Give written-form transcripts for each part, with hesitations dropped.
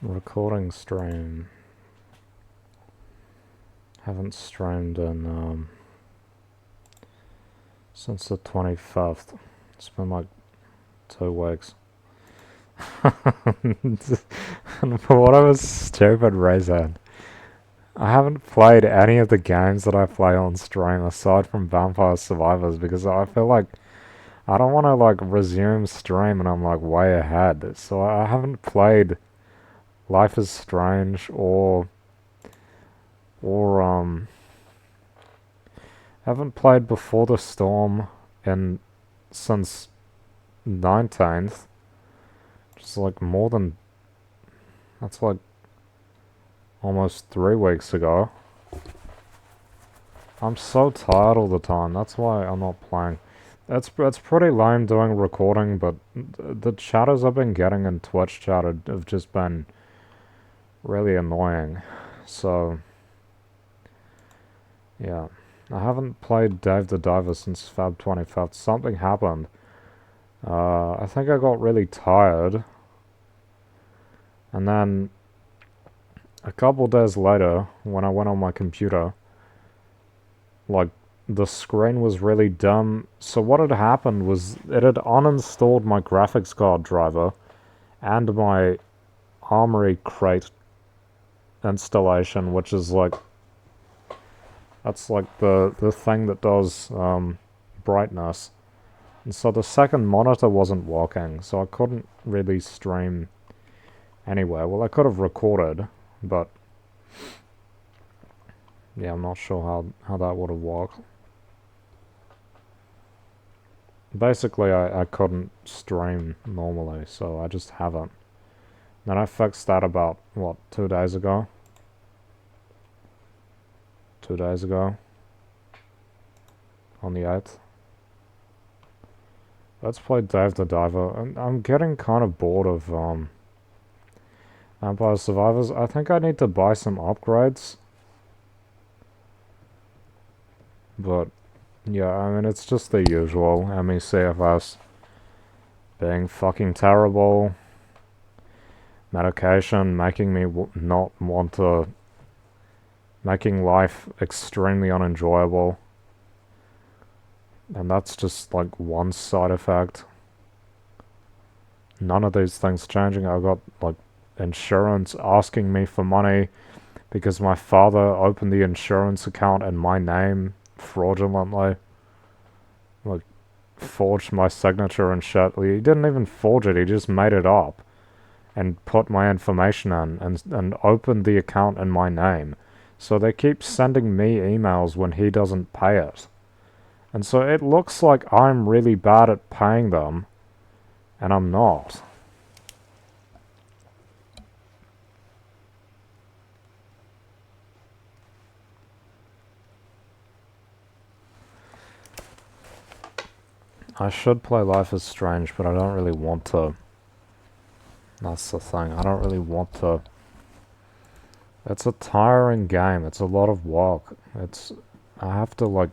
Recording stream. Haven't streamed in since the 25th. It's been like 2 weeks. And for what I was stupid reason, I haven't played any of the games that I play on stream aside from Vampire Survivors because I feel like I don't want to like resume stream and I'm like way ahead. So I haven't played Life is Strange or haven't played Before the Storm in since 19th. Just like more than that's like almost 3 weeks ago. I'm so tired all the time. That's why I'm not playing. It's pretty lame doing recording, but the chatters I've been getting in Twitch chat have just been really annoying. So yeah, I haven't played Dave the Diver since Feb 25th. Something happened. I think I got really tired, and then a couple days later, when I went on my computer, like the screen was really dumb. So what had happened was it had uninstalled my graphics card driver and my Armory Crate installation, which is like that's like the thing that does brightness. And so the second monitor wasn't working, so I couldn't really stream anywhere. Well, I could have recorded, but yeah, I'm not sure how that would have worked. Basically, I couldn't stream normally, so I just haven't. Then I fixed that about, what, 2 days ago? 2 days ago? On the 8th? Let's play Dave the Diver. I'm getting kind of bored of Vampire Survivors. I think I need to buy some upgrades. But, yeah, I mean, it's just the usual. MECFS being fucking terrible. Medication making me not want to... Making life extremely unenjoyable. And that's just like one side effect. None of these things changing. I got like insurance asking me for money because my father opened the insurance account in my name fraudulently. Like, forged my signature and shit. He didn't even forge it, he just made it up and put my information in and opened the account in my name. So they keep sending me emails when he doesn't pay it. And so it looks like I'm really bad at paying them, and I'm not. I should play Life is Strange, but I don't really want to. That's the thing. I don't really want to. It's a tiring game. It's a lot of work. I have to, like,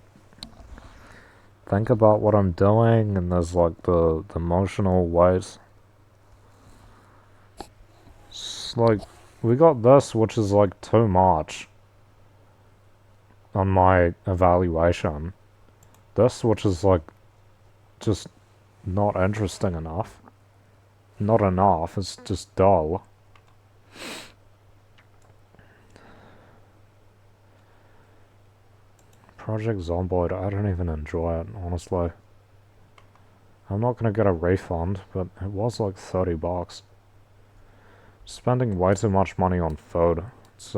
think about what I'm doing, and there's, like, the emotional weight. It's like, we got this, which is, like, too much on my evaluation. This, which is, like, just not interesting enough. Not enough, it's just dull. Project Zomboid, I don't even enjoy it, honestly. I'm not gonna get a refund, but it was like 30 bucks. Spending way too much money on food. It's,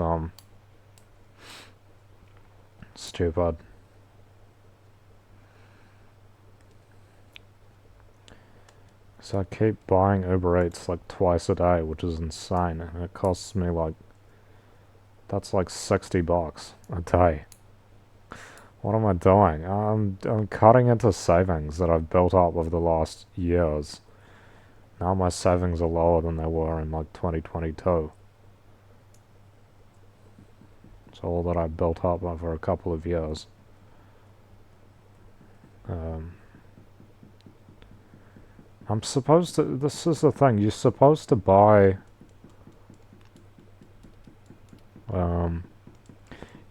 stupid. So I keep buying Uber Eats like twice a day, which is insane. And it costs me like, that's like 60 bucks a day. What am I doing? I'm cutting into savings that I've built up over the last years. Now my savings are lower than they were in like 2022. It's all that I built up over a couple of years. I'm supposed to... This is the thing. You're supposed to buy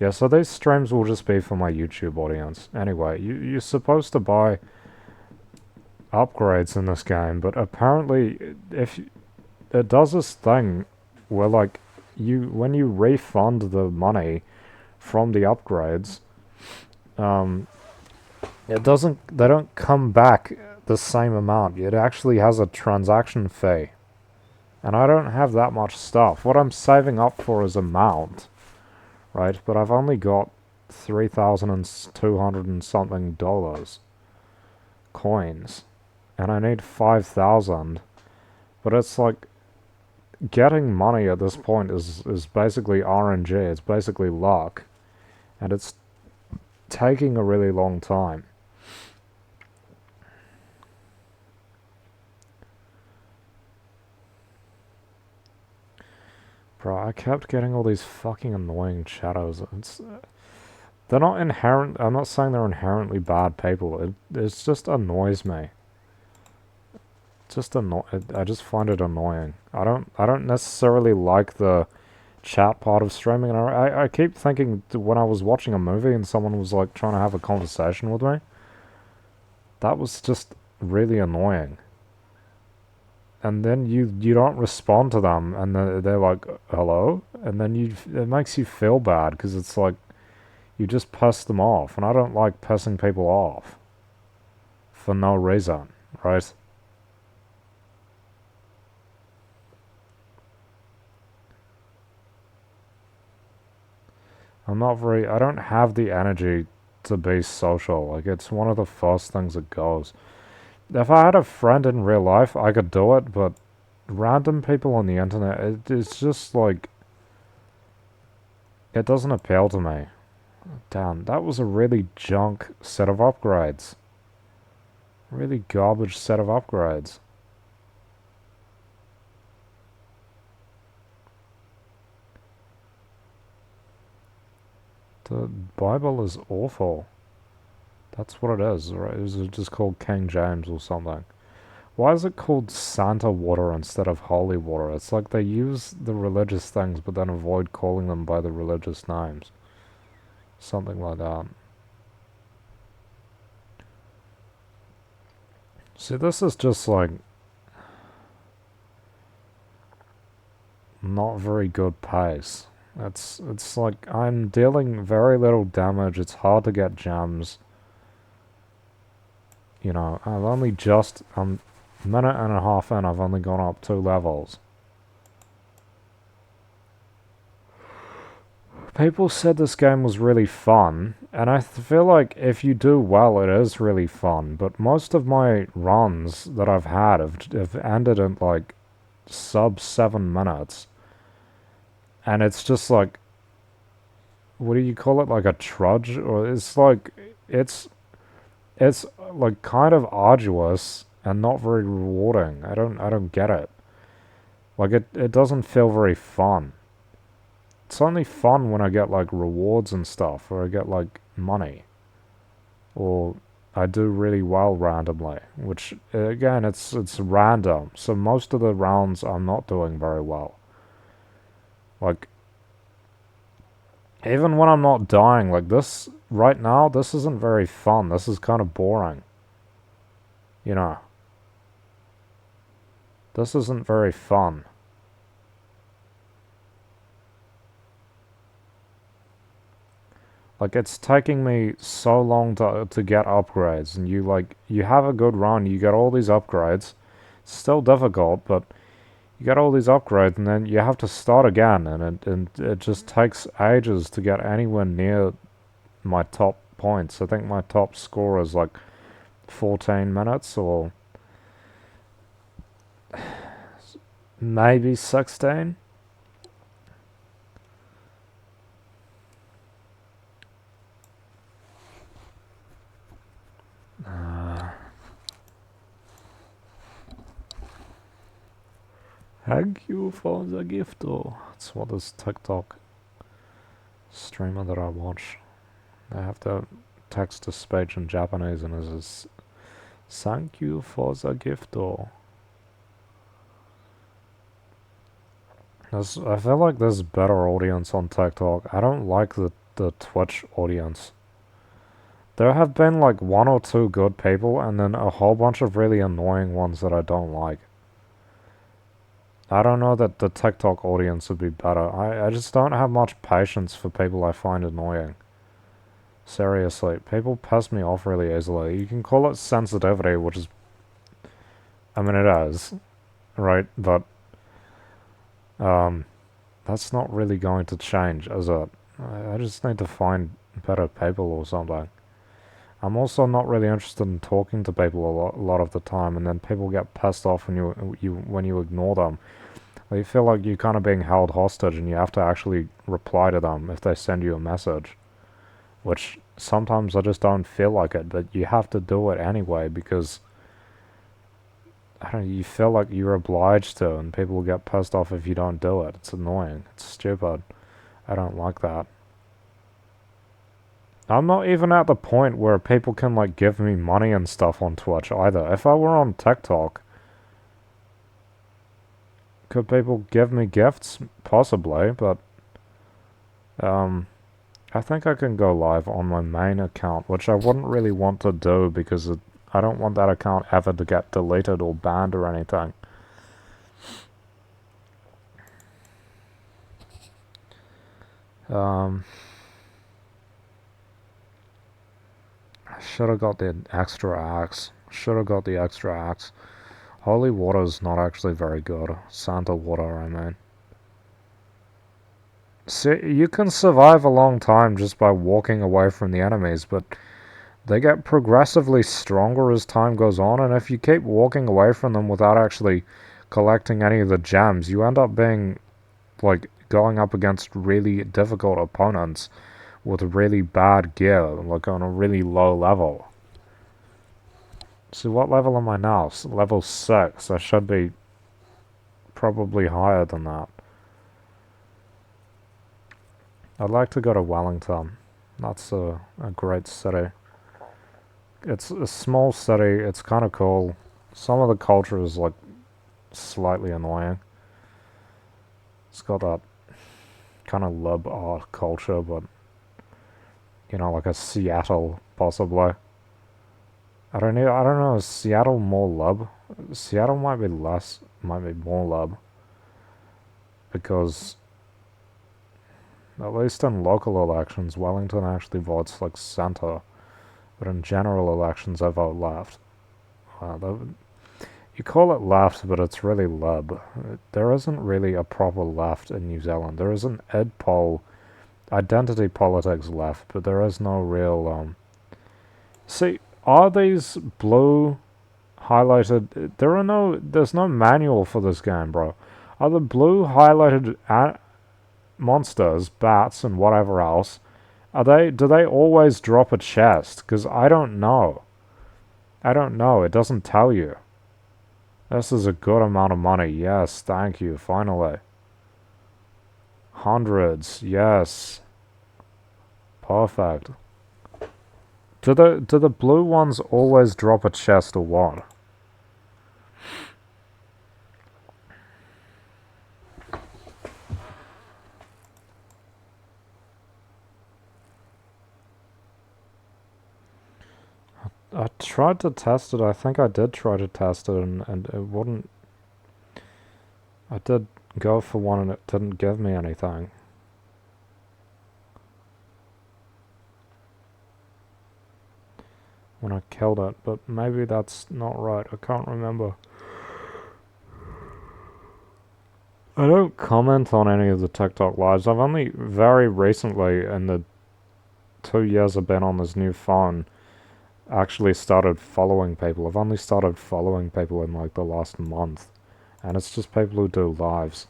Yeah, so these streams will just be for my YouTube audience. Anyway, you're supposed to buy upgrades in this game, but apparently if it does this thing where like when you refund the money from the upgrades, um, they don't come back the same amount. It actually has a transaction fee. And I don't have that much stuff. What I'm saving up for is a mount, right? But I've only got 3,200 and something dollars coins, and I need 5,000. But it's like getting money at this point is basically RNG. It's basically luck, and it's taking a really long time. Bro, I kept getting all these fucking annoying shadows. They're not inherent. I'm not saying they're inherently bad people. It just annoys me. I just find it annoying. I don't necessarily like the chat part of streaming, and I keep thinking when I was watching a movie and someone was like trying to have a conversation with me, that was just really annoying. And then you don't respond to them, and they're like, hello? And then it makes you feel bad, because it's like, you just piss them off, and I don't like pissing people off. For no reason, right? I don't have the energy to be social. Like, it's one of the first things that goes. If I had a friend in real life, I could do it, but random people on the internet, it's just like, it doesn't appeal to me. Damn, that was a really junk set of upgrades. Really garbage set of upgrades. The Bible is awful. That's what it is, right? Is it just called King James or something? Why is it called Santa water instead of holy water? It's like they use the religious things but then avoid calling them by the religious names. Something like that. See, this is just like not very good pace. It's like I'm dealing very little damage. It's hard to get gems. You know, I'm a minute and a half in, I've only gone up 2 levels. People said this game was really fun, and I feel like if you do well, it is really fun, but most of my runs that I've had have ended in like sub 7 minutes. And it's just like, what do you call it? Like a trudge? Or it's like, it's, it's like kind of arduous and not very rewarding. I don't get it. Like it doesn't feel very fun. It's only fun when I get like rewards and stuff, or I get like money, or I do really well randomly, which again it's random. So most of the rounds I'm not doing very well. Like even when I'm not dying, like this right now, this isn't very fun. This is kind of boring. You know. This isn't very fun. Like it's taking me so long to get upgrades, and you have a good run, you get all these upgrades. It's still difficult, but you get all these upgrades, and then you have to start again, and it just takes ages to get anywhere near my top points. I think my top score is like 14 minutes or maybe 16. Thank you for the gift, though. That's what this TikTok streamer that I watch. They have to text to speech in Japanese, and it says, "Thank you for the gift, though." I feel like there's better audience on TikTok. I don't like the the Twitch audience. There have been like one or two good people and then a whole bunch of really annoying ones that I don't like. I don't know that the TikTok audience would be better. I just don't have much patience for people I find annoying. Seriously, people piss me off really easily. You can call it sensitivity, which is... I mean, it is, right? But, that's not really going to change, is it? I just need to find better people or something. I'm also not really interested in talking to people a lot of the time, and then people get pissed off when you ignore them. You feel like you're kind of being held hostage, and you have to actually reply to them if they send you a message. Which sometimes I just don't feel like it, but you have to do it anyway because I don't know, you feel like you're obliged to, and people will get pissed off if you don't do it. It's annoying. It's stupid. I don't like that. I'm not even at the point where people can like give me money and stuff on Twitch either. If I were on TikTok, could people give me gifts? Possibly, but I think I can go live on my main account, which I wouldn't really want to do because I don't want that account ever to get deleted or banned or anything. I should have got the extra axe. Should have got the extra axe. Holy water is not actually very good. Santa water, I mean. See, you can survive a long time just by walking away from the enemies, but they get progressively stronger as time goes on, and if you keep walking away from them without actually collecting any of the gems, you end up being, like, going up against really difficult opponents with really bad gear, like on a really low level. So what level am I now? Level 6. I should be probably higher than that. I'd like to go to Wellington. That's a great city. It's a small city. It's kind of cool. Some of the culture is like slightly annoying. It's got that kind of lub art culture, but you know, like a Seattle possibly. I don't know. Is Seattle more lub? Seattle might be more lub because at least in local elections, Wellington actually votes like center, but in general elections, I vote left. You call it left, but it's really lub. There isn't really a proper left in New Zealand. There is an identity politics left, but there is no real, See, are these blue highlighted... There's no manual for this game, bro. Are the blue highlighted monsters, bats, and whatever else, do they always drop a chest? Because I don't know. It doesn't tell you. This is a good amount of money. Yes, thank you, finally. Hundreds, yes. Perfect. Do the blue ones always drop a chest or what? I tried to test it. I think I did try to test it, and it wouldn't... I did go for one, and it didn't give me anything. When I killed it, but maybe that's not right. I can't remember. I don't comment on any of the TikTok lives. I've only very recently, in the 2 years I've been on this new phone, actually started following people. I've only started following people in like the last month, and it's just people who do lives.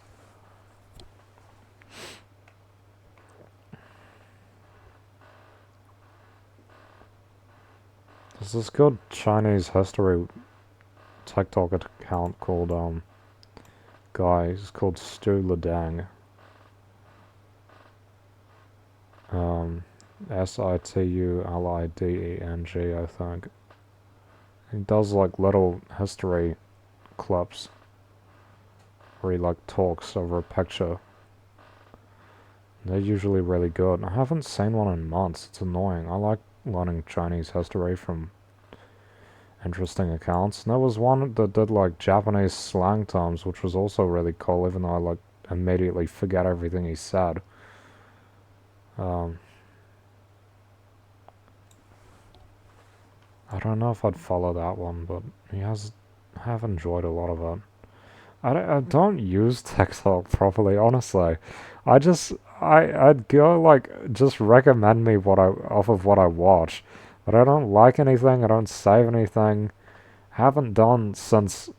There's this good Chinese history TikTok account called he's called Stu Ledang. Situlideng, I think. He does like little history clips where he like talks over a picture. They're usually really good. I haven't seen one in months. It's annoying. I like learning Chinese history from interesting accounts. And there was one that did like Japanese slang terms, which was also really cool, even though I like immediately forget everything he said. Um, I don't know if I'd follow that one, but I have enjoyed a lot of it. I don't use TikTok properly, honestly. I just, I'd go like, just recommend me off of what I watch. But I don't like anything, I don't save anything. Haven't done since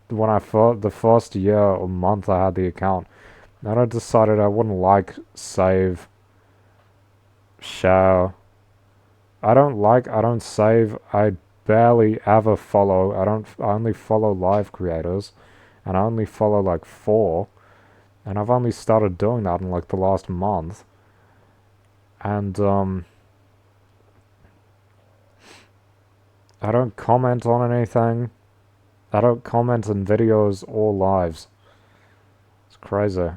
when the first year or month I had the account. Then I decided I wouldn't like, save, share. I don't save, I barely ever follow. I only follow live creators. And I only follow like 4. And I've only started doing that in like the last month. And I don't comment on anything. I don't comment in videos or lives. It's crazy.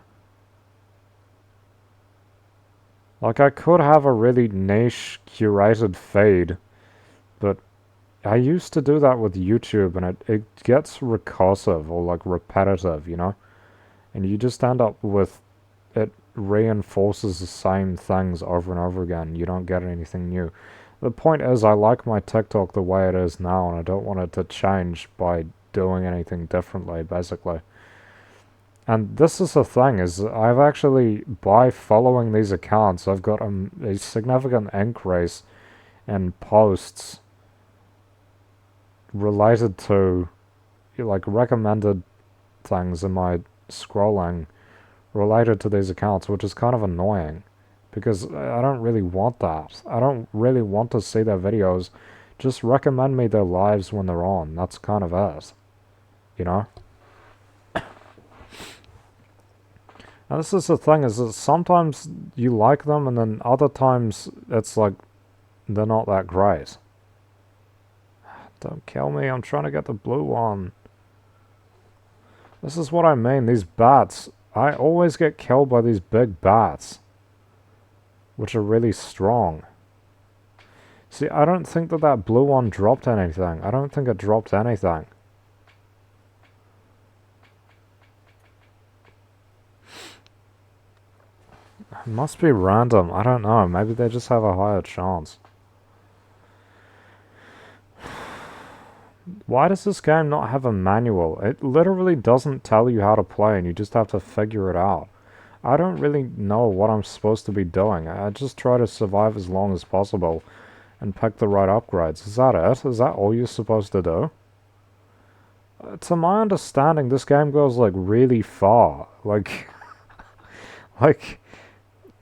Like I could have a really niche curated feed, but I used to do that with YouTube and it gets recursive or like repetitive, you know? And you just end up with it reinforces the same things over and over again. You don't get anything new. The point is, I like my TikTok the way it is now, and I don't want it to change by doing anything differently, basically. And this is the thing, is I've actually, by following these accounts, I've got a significant increase in posts related to, like, recommended things in my scrolling related to these accounts, which is kind of annoying because I don't really want that. I don't really want to see their videos. Just recommend me their lives when they're on. That's kind of it, you know? And this is the thing, is that sometimes you like them and then other times it's like they're not that great. Don't kill me, I'm trying to get the blue one. This is what I mean, these bats. I always get killed by these big bats, which are really strong. See, I don't think that blue one dropped anything. I don't think it dropped anything. It must be random. I don't know. Maybe they just have a higher chance. Why does this game not have a manual? It literally doesn't tell you how to play and you just have to figure it out. I don't really know what I'm supposed to be doing. I just try to survive as long as possible and pick the right upgrades. Is that it? Is that all you're supposed to do? To my understanding, this game goes like really far. Like, like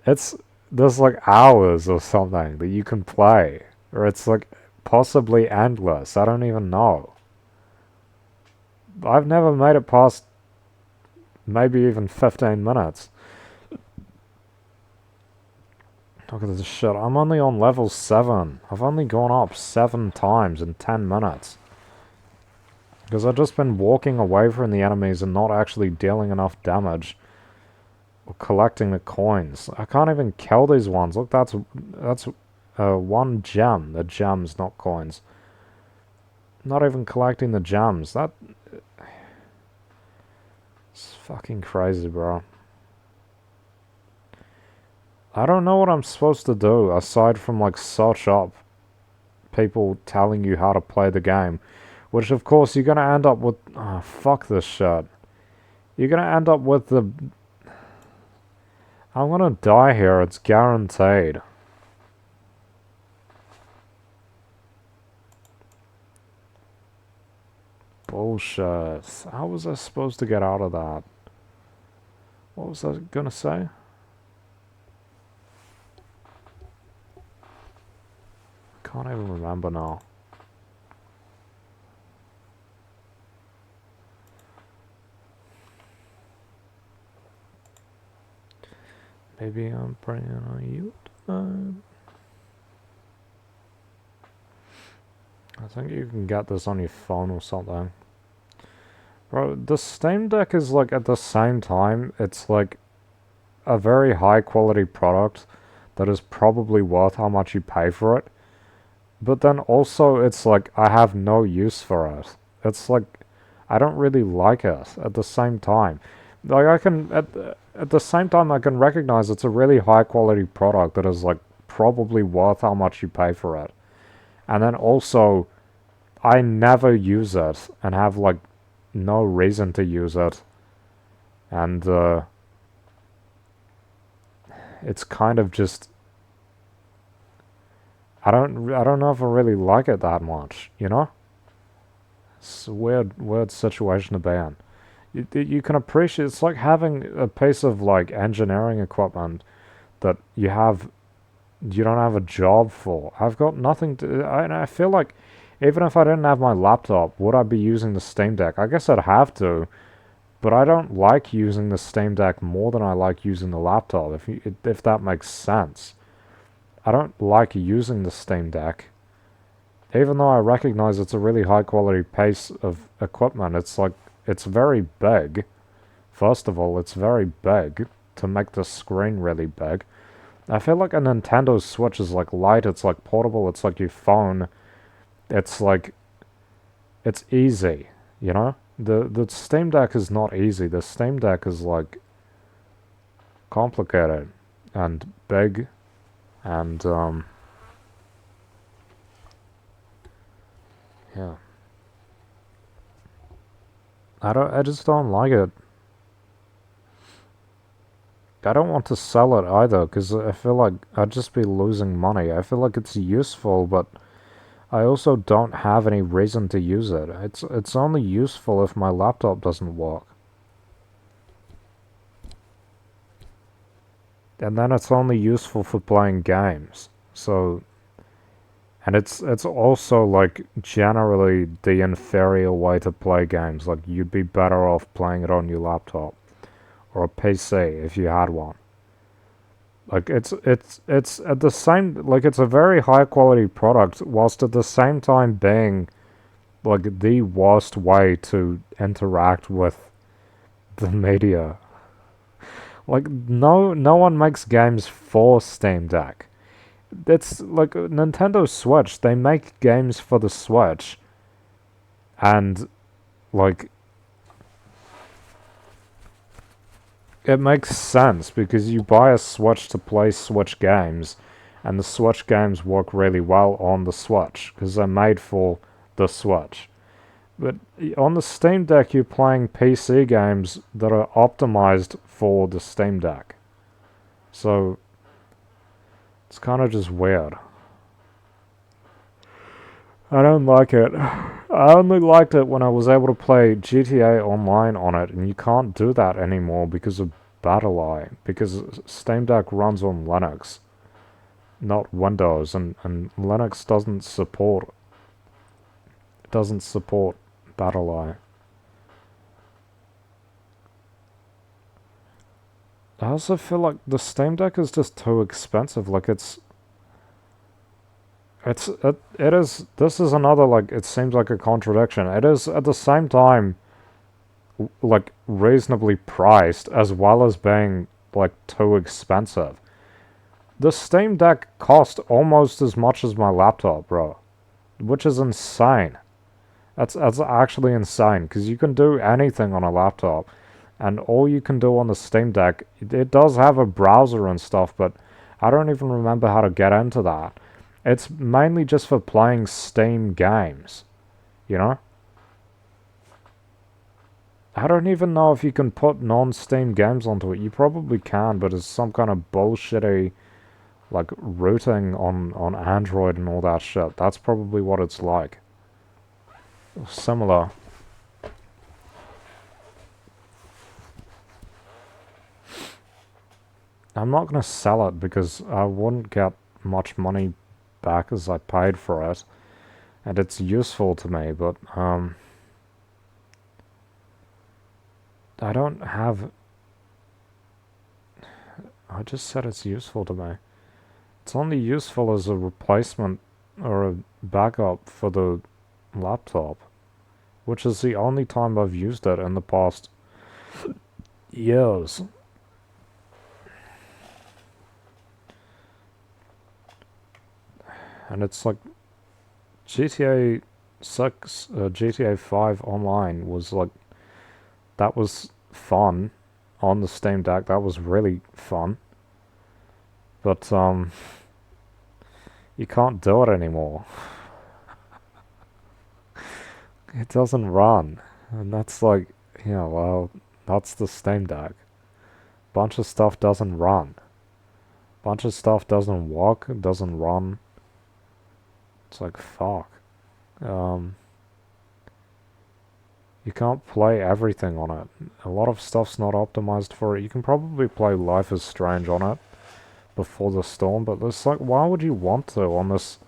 there's like hours or something that you can play, or it's like possibly endless. I don't even know. I've never made it past maybe even 15 minutes. Look at this shit. I'm only on level 7. I've only gone up 7 times in 10 minutes. Because I've just been walking away from the enemies and not actually dealing enough damage. Or collecting the coins. I can't even kill these ones. Look, that's 1 gem. The gems, not coins. Not even collecting the gems. It's fucking crazy, bro. I don't know what I'm supposed to do aside from like search up people telling you how to play the game. Which of course you're gonna end up with... Oh, fuck this shit. You're gonna end up with the... I'm gonna die here, it's guaranteed. Bullshit. How was I supposed to get out of that? What was I gonna say? Can't even remember now. Maybe I'm bringing on YouTube. I think you can get this on your phone or something. Bro, the Steam Deck is like at the same time, it's like a very high quality product that is probably worth how much you pay for it. But then also it's like I have no use for it. It's like I don't really like it at the same time. Like I can at the same time I can recognize it's a really high quality product that is like probably worth how much you pay for it. And then also I never use it and have like no reason to use it. And it's kind of just I don't know if I really like it that much, you know? It's a weird situation to be in. You can appreciate it's like having a piece of like engineering equipment that you don't have a job for. I've got nothing to I feel like even if I didn't have my laptop, would I be using the Steam Deck? I guess I'd have to, but I don't like using the Steam Deck more than I like using the laptop if that makes sense. I don't like using the Steam Deck. Even though I recognize it's a really high quality piece of equipment, it's like, it's very big. First of all, it's very big to make the screen really big. I feel like a Nintendo Switch is like light, it's like portable, it's like your phone. It's like, it's easy, you know? The Steam Deck is not easy. The Steam Deck is like complicated and big and yeah. I just don't like it. I don't want to sell it either because I feel like I'd just be losing money. I feel like it's useful, but I also don't have any reason to use it. It's only useful if my laptop doesn't work. And then it's only useful for playing games. So and it's also like generally the inferior way to play games. Like you'd be better off playing it on your laptop or a PC if you had one. Like it's at the same like it's a very high quality product whilst at the same time being like the worst way to interact with the media. Like no one makes games for Steam Deck. It's like Nintendo Switch, they make games for the Switch and like it makes sense because you buy a Switch to play Switch games, and the Switch games work really well on the Switch because they're made for the Switch. But on the Steam Deck, you're playing PC games that are optimized for the Steam Deck. So it's kind of just weird. I don't like it. I only liked it when I was able to play GTA Online on it, and you can't do that anymore because of BattlEye. Because Steam Deck runs on Linux, not Windows, and Linux doesn't support BattlEye. I also feel like the Steam Deck is just too expensive. Like it is. This is another like it seems like a contradiction. It is at the same time like reasonably priced as well as being like too expensive. The Steam Deck cost almost as much as my laptop, bro, which is insane. That's actually insane because you can do anything on a laptop, and all you can do on the Steam Deck, it does have a browser and stuff, but I don't even remember how to get into that. It's mainly just for playing Steam games, you know? I don't even know if you can put non-Steam games onto it. You probably can, but it's some kind of bullshitty like routing on Android and all that shit. That's probably what it's like. Similar. I'm not gonna sell it because I wouldn't get much money back as I paid for it, and it's useful to me, but I don't have. I just said it's useful to me. It's only useful as a replacement or a backup for the laptop, which is the only time I've used it in the past years. And it's like GTA 6, GTA 5 Online was like, that was fun on the Steam Deck. That was really fun. But, you can't do it anymore. It doesn't run. And that's like, yeah, well, that's the Steam Deck. Bunch of stuff doesn't run. Bunch of stuff doesn't work, doesn't run. It's like, fuck. You can't play everything on it. A lot of stuff's not optimized for it. You can probably play Life is Strange on it before the storm, but it's like, why would you want to on this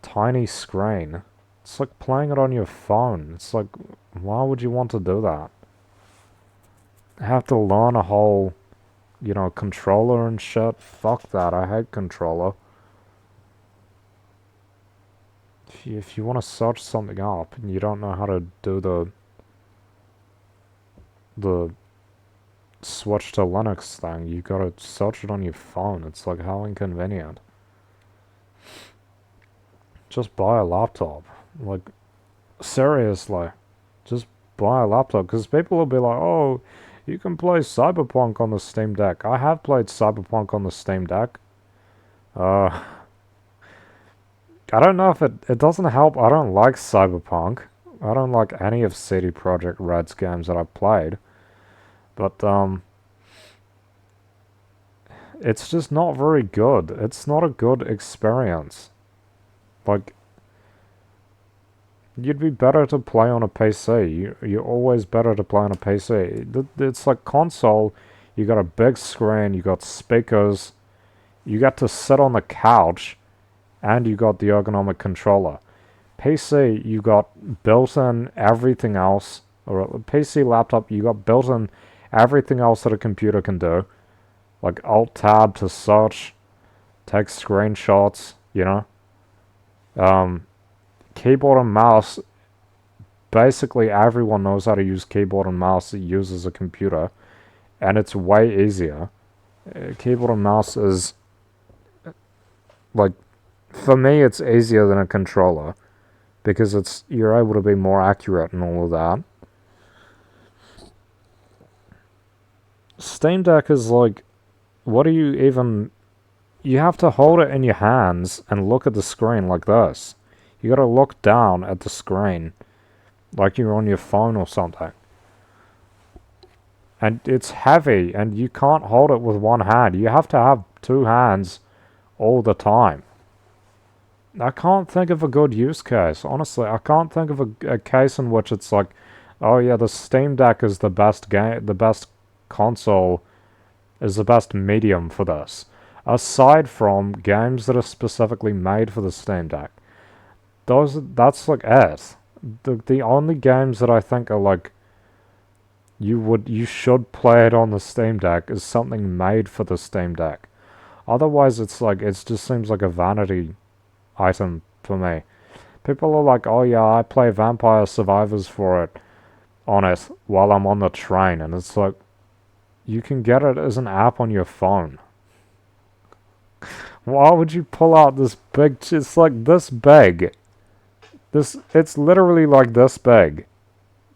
tiny screen? It's like playing it on your phone. It's like, why would you want to do that? Have to learn a whole, controller and shit. Fuck that. I hate controller. If you want to search something up and you don't know how to do the switch to Linux thing, you gotta search it on your phone. It's like, how inconvenient. Just buy a laptop. Like, seriously. Just buy a laptop, because people will be like, oh, you can play Cyberpunk on the Steam Deck. I have played Cyberpunk on the Steam Deck. I don't know if it doesn't help. I don't like Cyberpunk. I don't like any of CD Projekt Red's games that I've played. But, it's just not very good. It's not a good experience. Like, you'd be better to play on a PC. You're always better to play on a PC. It's like console, you got a big screen, you got speakers, you get to sit on the couch, and you got the ergonomic controller. PC, you got built-in everything else, or a PC laptop, you got built-in everything else that a computer can do. Like Alt-Tab to search, take screenshots, Keyboard and mouse, basically everyone knows how to use keyboard and mouse that uses a computer, and it's way easier. Keyboard and mouse is, like, for me it's easier than a controller, because you're able to be more accurate and all of that. Steam Deck is like, what do you even... You have to hold it in your hands and look at the screen like this. You gotta look down at the screen like you're on your phone or something. And it's heavy, and you can't hold it with one hand. You have to have two hands all the time. I can't think of a good use case. Honestly, I can't think of a case in which it's like, oh yeah, the Steam Deck is the best game, the best console, is the best medium for this. Aside from games that are specifically made for the Steam Deck. That's like it. The only games that I think are like, you should play it on the Steam Deck is something made for the Steam Deck. Otherwise, it's like, it just seems like a vanity item for me. People are like, oh yeah, I play Vampire Survivors on it while I'm on the train, and it's like, you can get it as an app on your phone. Why would you pull out this big, it's like this big. It's literally like this big.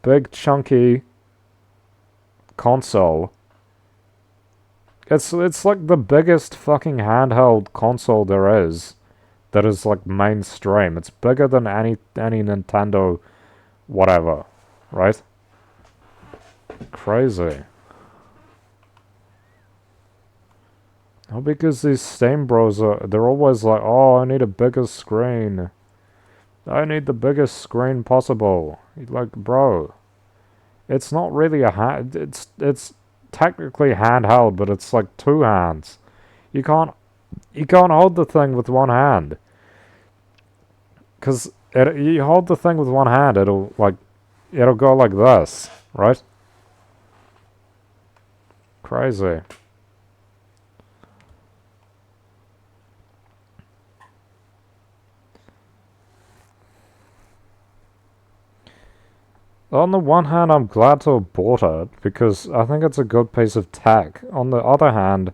Big, chunky console. It's like the biggest fucking handheld console there is that is like mainstream. It's bigger than any Nintendo whatever, right? Crazy. Oh, because these Steam bros they're always like, oh, I need a bigger screen. I need the biggest screen possible. Like, bro, it's not really it's technically handheld, but it's like two hands. You can't hold the thing with one hand. Cause you hold the thing with one hand, it'll go like this, right? Crazy. On the one hand, I'm glad to have bought it, because I think it's a good piece of tech. On the other hand,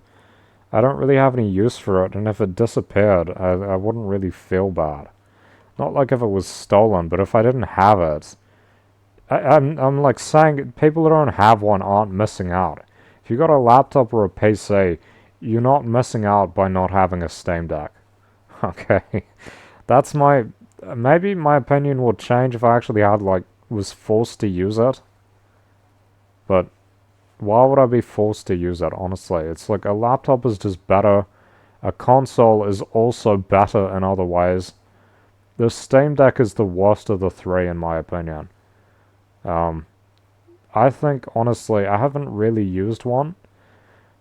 I don't really have any use for it, and if it disappeared, I wouldn't really feel bad. Not like if it was stolen, but if I didn't have it, I'm like saying people that don't have one aren't missing out. If you got a laptop or a PC, you're not missing out by not having a Steam Deck. Okay, that's my. Maybe my opinion would change if I actually had like was forced to use it. But why would I be forced to use it? Honestly, it's like a laptop is just better. A console is also better in other ways. The Steam Deck is the worst of the three, in my opinion. Um, I think, honestly, I haven't really used one,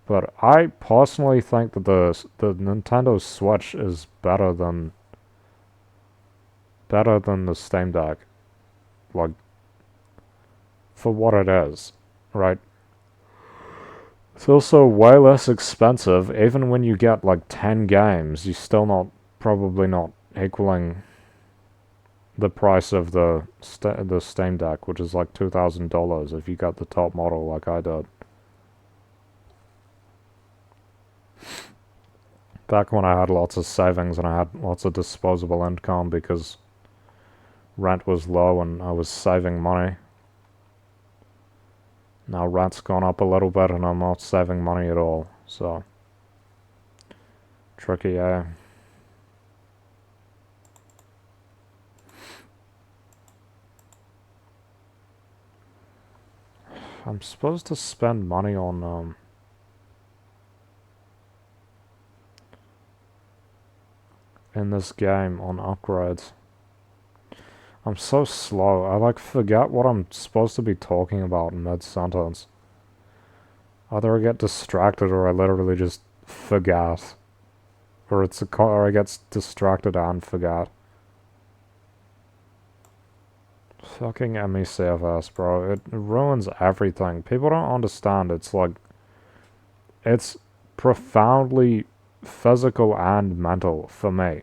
but I personally think that the Nintendo Switch is better than the Steam Deck, like for what it is, right? It's also way less expensive. Even when you get like 10 games, you're still not probably not equaling the price of the Steam Deck, which is like $2,000 if you got the top model like I did. Back when I had lots of savings and I had lots of disposable income because rent was low and I was saving money. Now rent's gone up a little bit and I'm not saving money at all. So, tricky, eh? I'm supposed to spend money on, in this game on upgrades. I'm so slow. I like forget what I'm supposed to be talking about in mid-sentence. Either I get distracted or I literally just forget. Or I get distracted and forget. Fucking ME/CFS, bro. It ruins everything. People don't understand. It's like, it's profoundly physical and mental for me.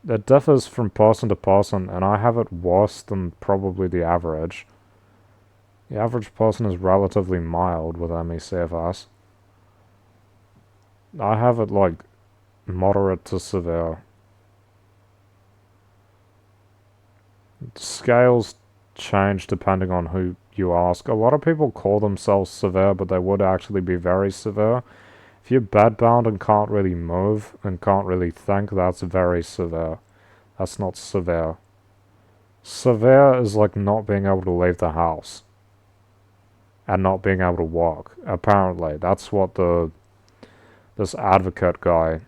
It differs from person to person, and I have it worse than probably the average. The average person is relatively mild with ME/CFS. I have it like moderate to severe. Scales change depending on who you ask. A lot of people call themselves severe, but they would actually be very severe. If you're bedbound and can't really move and can't really think, that's very severe. That's not severe. Severe is like not being able to leave the house and not being able to walk. Apparently, that's what this advocate guy,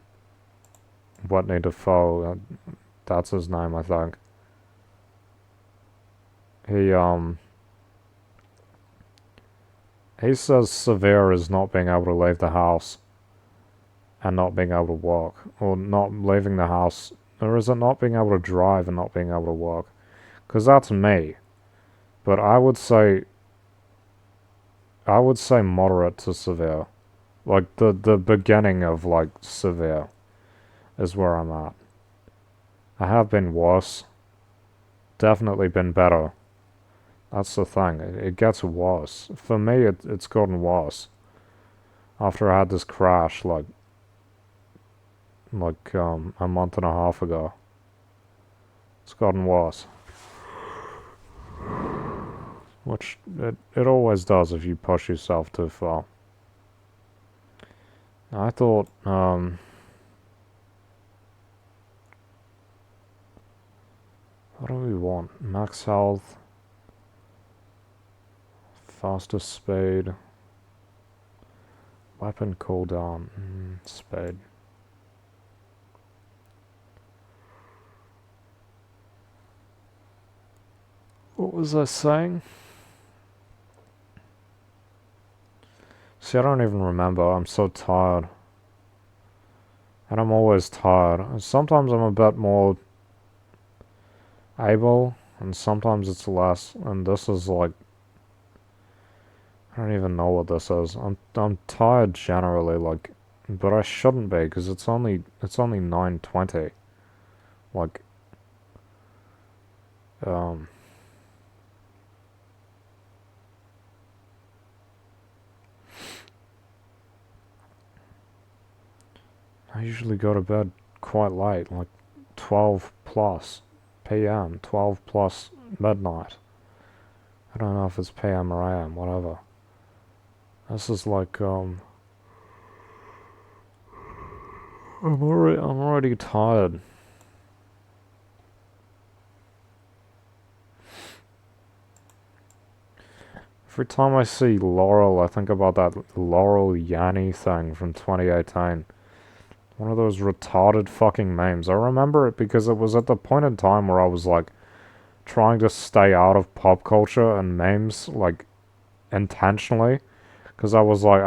Whitney Defoe, that's his name, I think. He he says severe is not being able to leave the house and not being able to walk, or not leaving the house, or is it not being able to drive and not being able to walk? Because that's me. But I would say moderate to severe. Like the beginning of like severe is where I'm at. I have been worse. Definitely been better. That's the thing. It gets worse. For me, it's gotten worse. After I had this crash, a month and a half ago, it's gotten worse. Which it always does if you push yourself too far. I thought, what do we want? Max health, faster speed, weapon cooldown, speed. What was I saying? See, I don't even remember. I'm so tired. And I'm always tired. Sometimes I'm a bit more able, and sometimes it's less. And this is like, I don't even know what this is. I'm tired generally, like, but I shouldn't be because it's only 9:20. Like, um, I usually go to bed quite late, like 12 plus p.m., 12 plus midnight. I don't know if it's p.m. or a.m., whatever. This is like, I'm already tired. Every time I see Laurel, I think about that Laurel Yanny thing from 2018. One of those retarded fucking memes. I remember it because it was at the point in time where I was like trying to stay out of pop culture and memes like intentionally, because I was like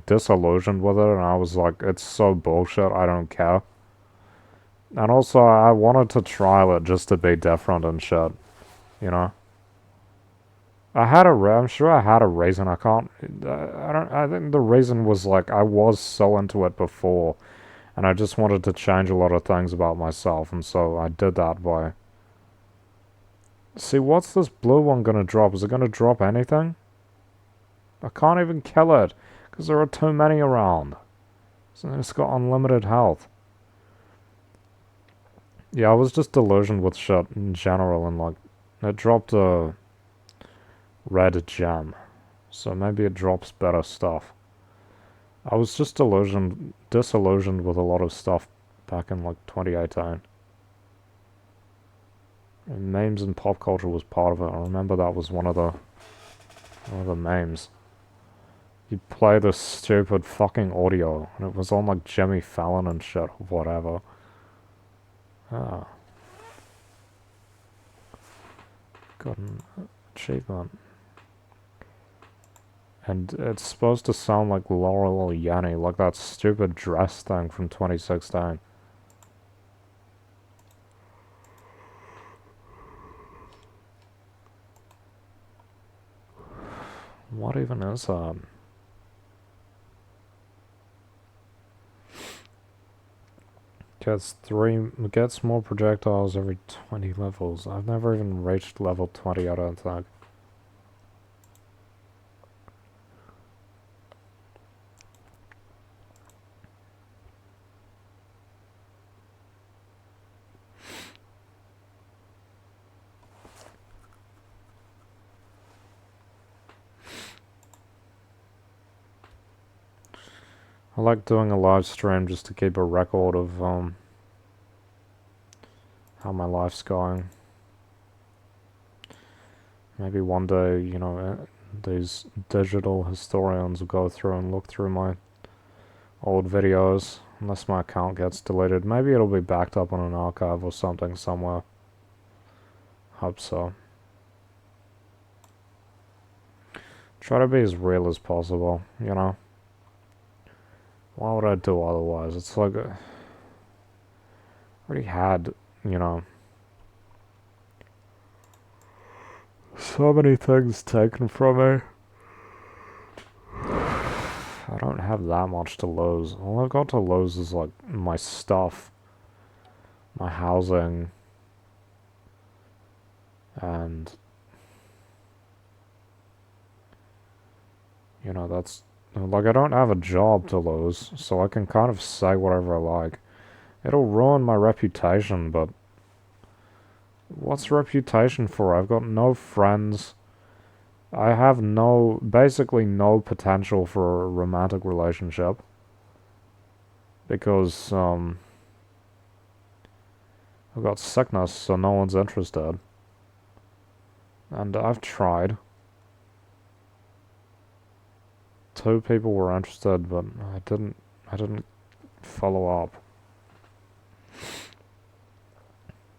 disillusioned with it, and I was like, it's so bullshit, I don't care. And also I wanted to trial it just to be different and shit, you know. I'm sure I had a reason. I can't. I don't. I think the reason was like I was so into it before, and I just wanted to change a lot of things about myself, and so I did that by. See, what's this blue one gonna drop? Is it gonna drop anything? I can't even kill it because there are too many around. So it's got unlimited health. Yeah, I was just delusioned with shit in general, and like it dropped a red gem, so maybe it drops better stuff. I was just disillusioned with a lot of stuff back in like 2018. And memes and pop culture was part of it. I remember that was one of the memes. You'd play this stupid fucking audio, and it was on like Jimmy Fallon and shit, or whatever. Ah, got an achievement. And it's supposed to sound like Laurel Yanny, like that stupid dress thing from 2016. What even is that? Gets more projectiles every 20 levels. I've never even reached level 20, I don't think. I like doing a live stream just to keep a record of how my life's going. Maybe one day, you know, these digital historians will go through and look through my old videos, unless my account gets deleted. Maybe it'll be backed up on an archive or something somewhere. Hope so. Try to be as real as possible, you know? Why would I do otherwise? It's like, I already had, you know, so many things taken from me. I don't have that much to lose. All I've got to lose is like my stuff, my housing, and you know, that's like I don't have a job to lose, so I can kind of say whatever I like. It'll ruin my reputation, but what's reputation for? I've got no friends. I have basically no potential for a romantic relationship. Because, I've got sickness, so no one's interested. And I've tried. 2 people were interested, but I didn't follow up.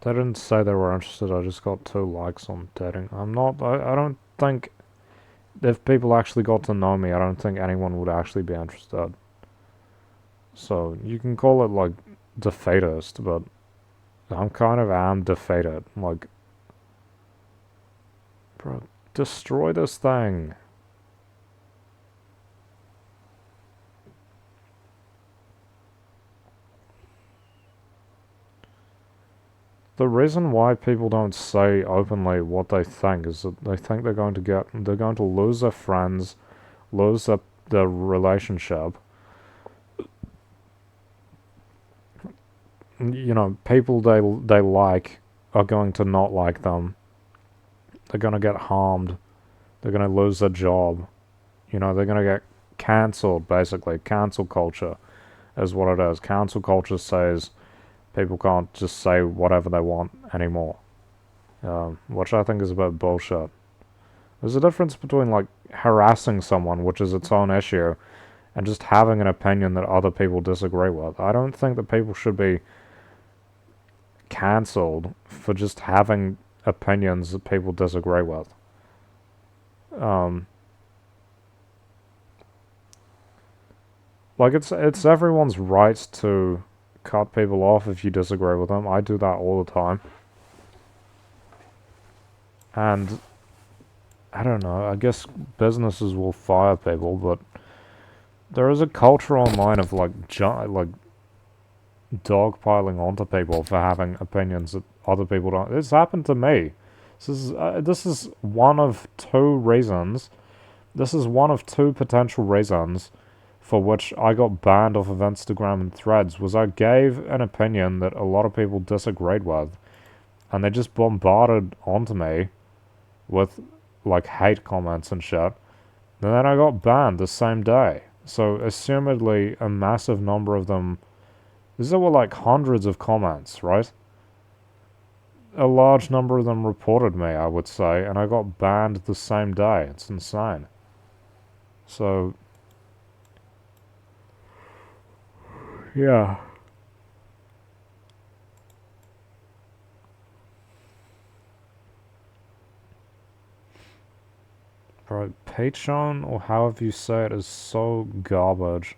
They didn't say they were interested, I just got 2 likes on dating. I don't think, if people actually got to know me, I don't think anyone would actually be interested. So, you can call it, like, defeatist, but I'm kind of am defeated. Like, bro, destroy this thing. The reason why people don't say openly what they think is that they think they're going to lose their friends, lose their relationship, you know, people they like are going to not like them. They're gonna get harmed. They're gonna lose their job. You know, they're gonna get cancelled. Basically, cancel culture is what it is. Cancel culture says people can't just say whatever they want anymore, which I think is a bit bullshit. There's a difference between like harassing someone, which is its own issue, and just having an opinion that other people disagree with. I don't think that people should be cancelled for just having opinions that people disagree with. Um, like it's everyone's right to cut people off if you disagree with them. I do that all the time. And I don't know, I guess businesses will fire people, but there is a culture online of like dogpiling onto people for having opinions that other people don't. It's happened to me. This is one of two reasons. This is one of two potential reasons for which I got banned off of Instagram and Threads. Was I gave an opinion that a lot of people disagreed with, and they just bombarded onto me with like hate comments and shit. And then I got banned the same day. So assumedly a massive number of them. There were like hundreds of comments, right? A large number of them reported me, I would say, and I got banned the same day. It's insane. So, yeah. Bro, Patreon, or however you say it, is so garbage.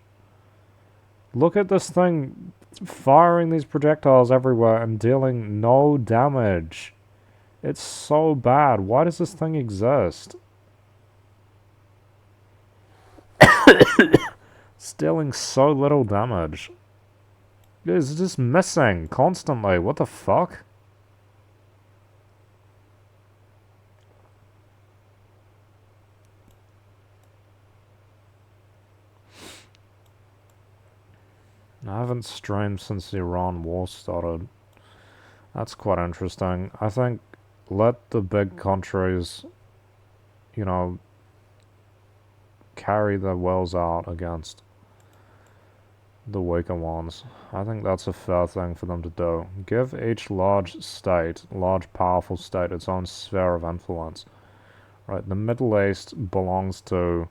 Look at this thing firing these projectiles everywhere and dealing no damage. It's so bad. Why does this thing exist? It's dealing so little damage. It's just missing constantly. What the fuck? I haven't streamed since the Iran war started. That's quite interesting. I think let the big countries, you know, carry their wells out against the weaker ones. I think that's a fair thing for them to do. Give each large state, large powerful state, its own sphere of influence. Right, the Middle East belongs to...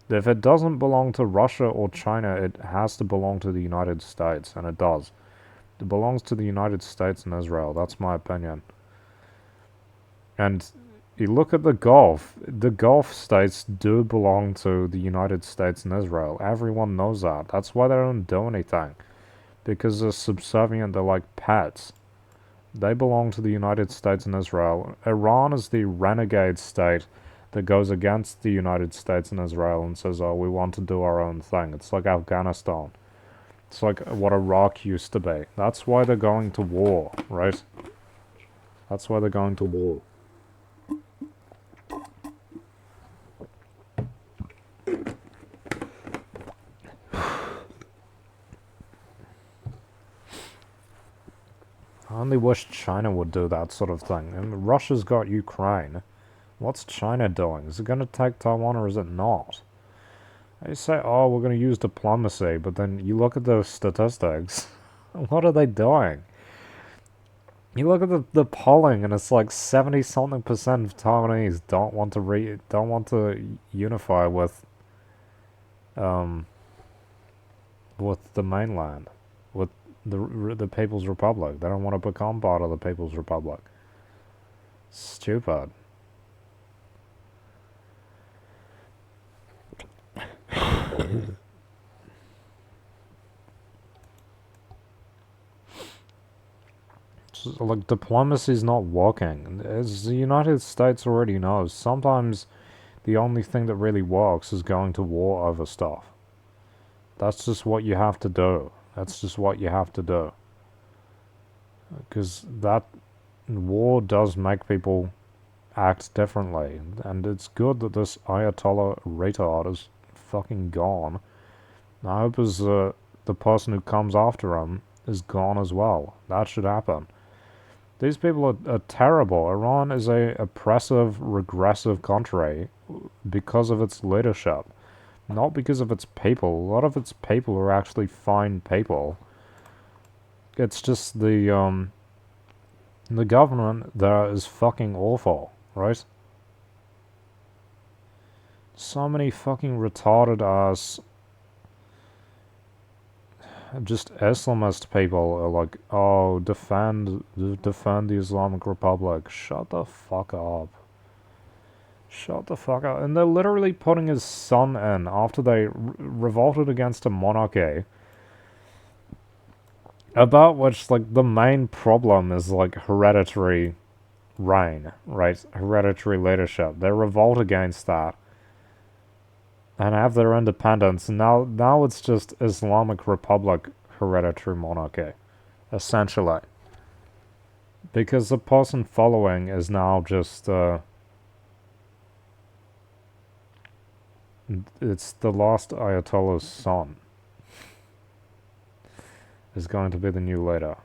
If it doesn't belong to Russia or China, it has to belong to the United States, and it does. It belongs to the United States and Israel, that's my opinion. And you look at the Gulf states do belong to the United States and Israel. Everyone knows that. That's why they don't do anything. Because they're subservient, they're like pets. They belong to the United States and Israel. Iran is the renegade state that goes against the United States and Israel and says, oh, we want to do our own thing. It's like Afghanistan. It's like what Iraq used to be. That's why they're going to war, right? That's why they're going to war. I only wish China would do that sort of thing. And Russia's got Ukraine. What's China doing? Is it going to take Taiwan or is it not? They say, oh, we're going to use diplomacy, but then you look at those statistics. What are they doing? You look at the polling, and it's like 70-something% of Taiwanese don't want to unify um with the mainland, with the People's Republic. They don't want to become part of the People's Republic. Stupid. Like, diplomacy's not working. As the United States already knows, sometimes the only thing that really works is going to war over stuff. That's just what you have to do. That's just what you have to do. Because that war does make people act differently. And it's good that this Ayatollah retard is fucking gone. I hope as the person who comes after him is gone as well. That should happen. These people are terrible. Iran is a oppressive, regressive country because of its leadership, not because of its people. A lot of its people are actually fine people. It's just the government there is fucking awful, right? So many fucking retarded ass just Islamist people are like, oh, defend the Islamic Republic. Shut the fuck up. Shut the fuck up. And they're literally putting his son in after they revolted against a monarchy. About which, like, the main problem is, like, hereditary reign, right? Hereditary leadership. They revolt against that and have their independence. Now it's just Islamic Republic hereditary monarchy, essentially. Because the person following is now just, it's the last Ayatollah's son is going to be the new leader.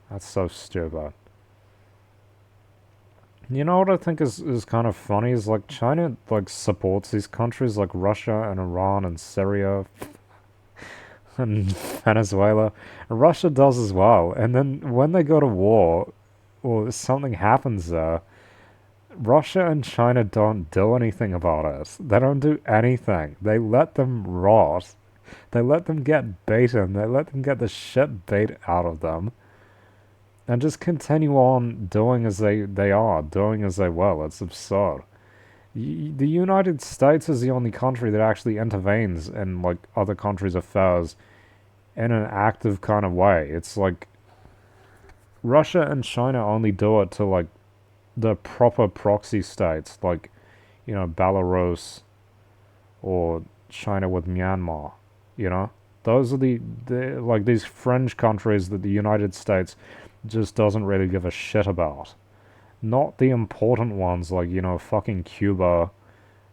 That's so stupid. You know what I think is kind of funny is like China like supports these countries like Russia and Iran and Syria and Venezuela. Russia does as well. And then when they go to war or something happens there, Russia and China don't do anything about it. They don't do anything. They let them rot. They let them get beaten. They let them get the shit beat out of them. And just continue on doing as they are, doing as they will. It's absurd. The United States is the only country that actually intervenes in like other countries' affairs in an active kind of way. It's like Russia and China only do it to like the proper proxy states, like Belarus or China with Myanmar. You know, those are the like these fringe countries that the United States just doesn't really give a shit about. Not the important ones like, fucking Cuba,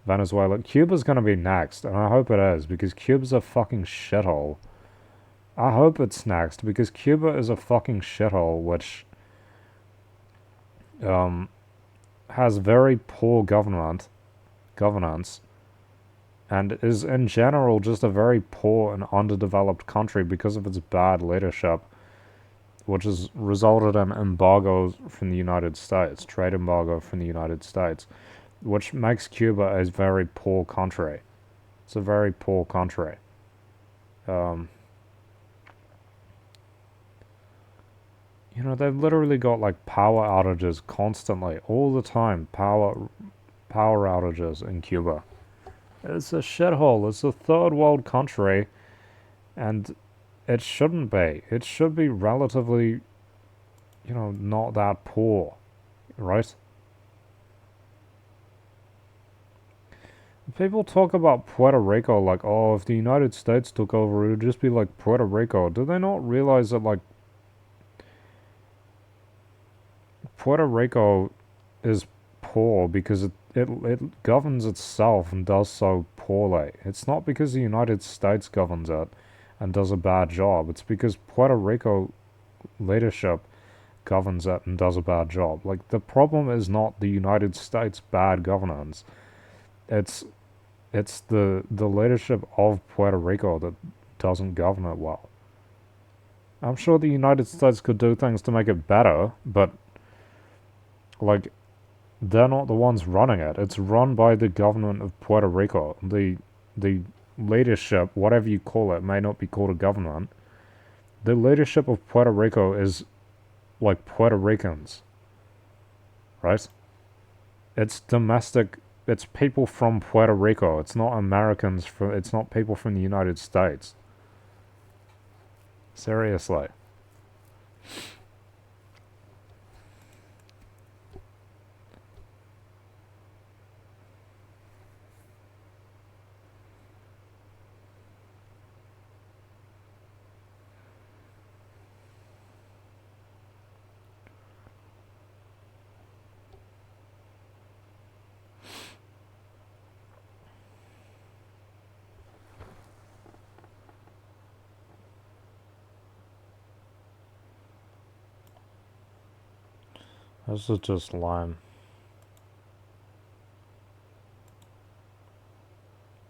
Venezuela. Cuba's gonna be next, and I hope it is, because Cuba's a fucking shithole. I hope it's next, because Cuba is a fucking shithole, which um, has very poor governance, and is in general just a very poor and underdeveloped country because of its bad leadership, which has resulted in embargoes from the United States, trade embargo from the United States, which makes Cuba a very poor country. It's a very poor country. Um, they've literally got like power outages constantly, all the time. Power outages in Cuba. It's a shithole. It's a third world country, and it shouldn't be. It should be relatively, not that poor, right? People talk about Puerto Rico like, oh, if the United States took over, it would just be like Puerto Rico. Do they not realize that, like, Puerto Rico is poor because it governs itself and does so poorly? It's not because the United States governs it and does a bad job. It's because Puerto Rico leadership governs it and does a bad job. Like, the problem is not the United States' bad governance. It's the leadership of Puerto Rico that doesn't govern it well. I'm sure the United States could do things to make it better, but like they're not the ones running it. It's run by the government of Puerto Rico. The leadership, whatever you call it, may not be called a government. The leadership of Puerto Rico is like Puerto Ricans, right? It's domestic. It's people from Puerto Rico. It's not Americans from. It's not people from the United States. Seriously. This is just lame.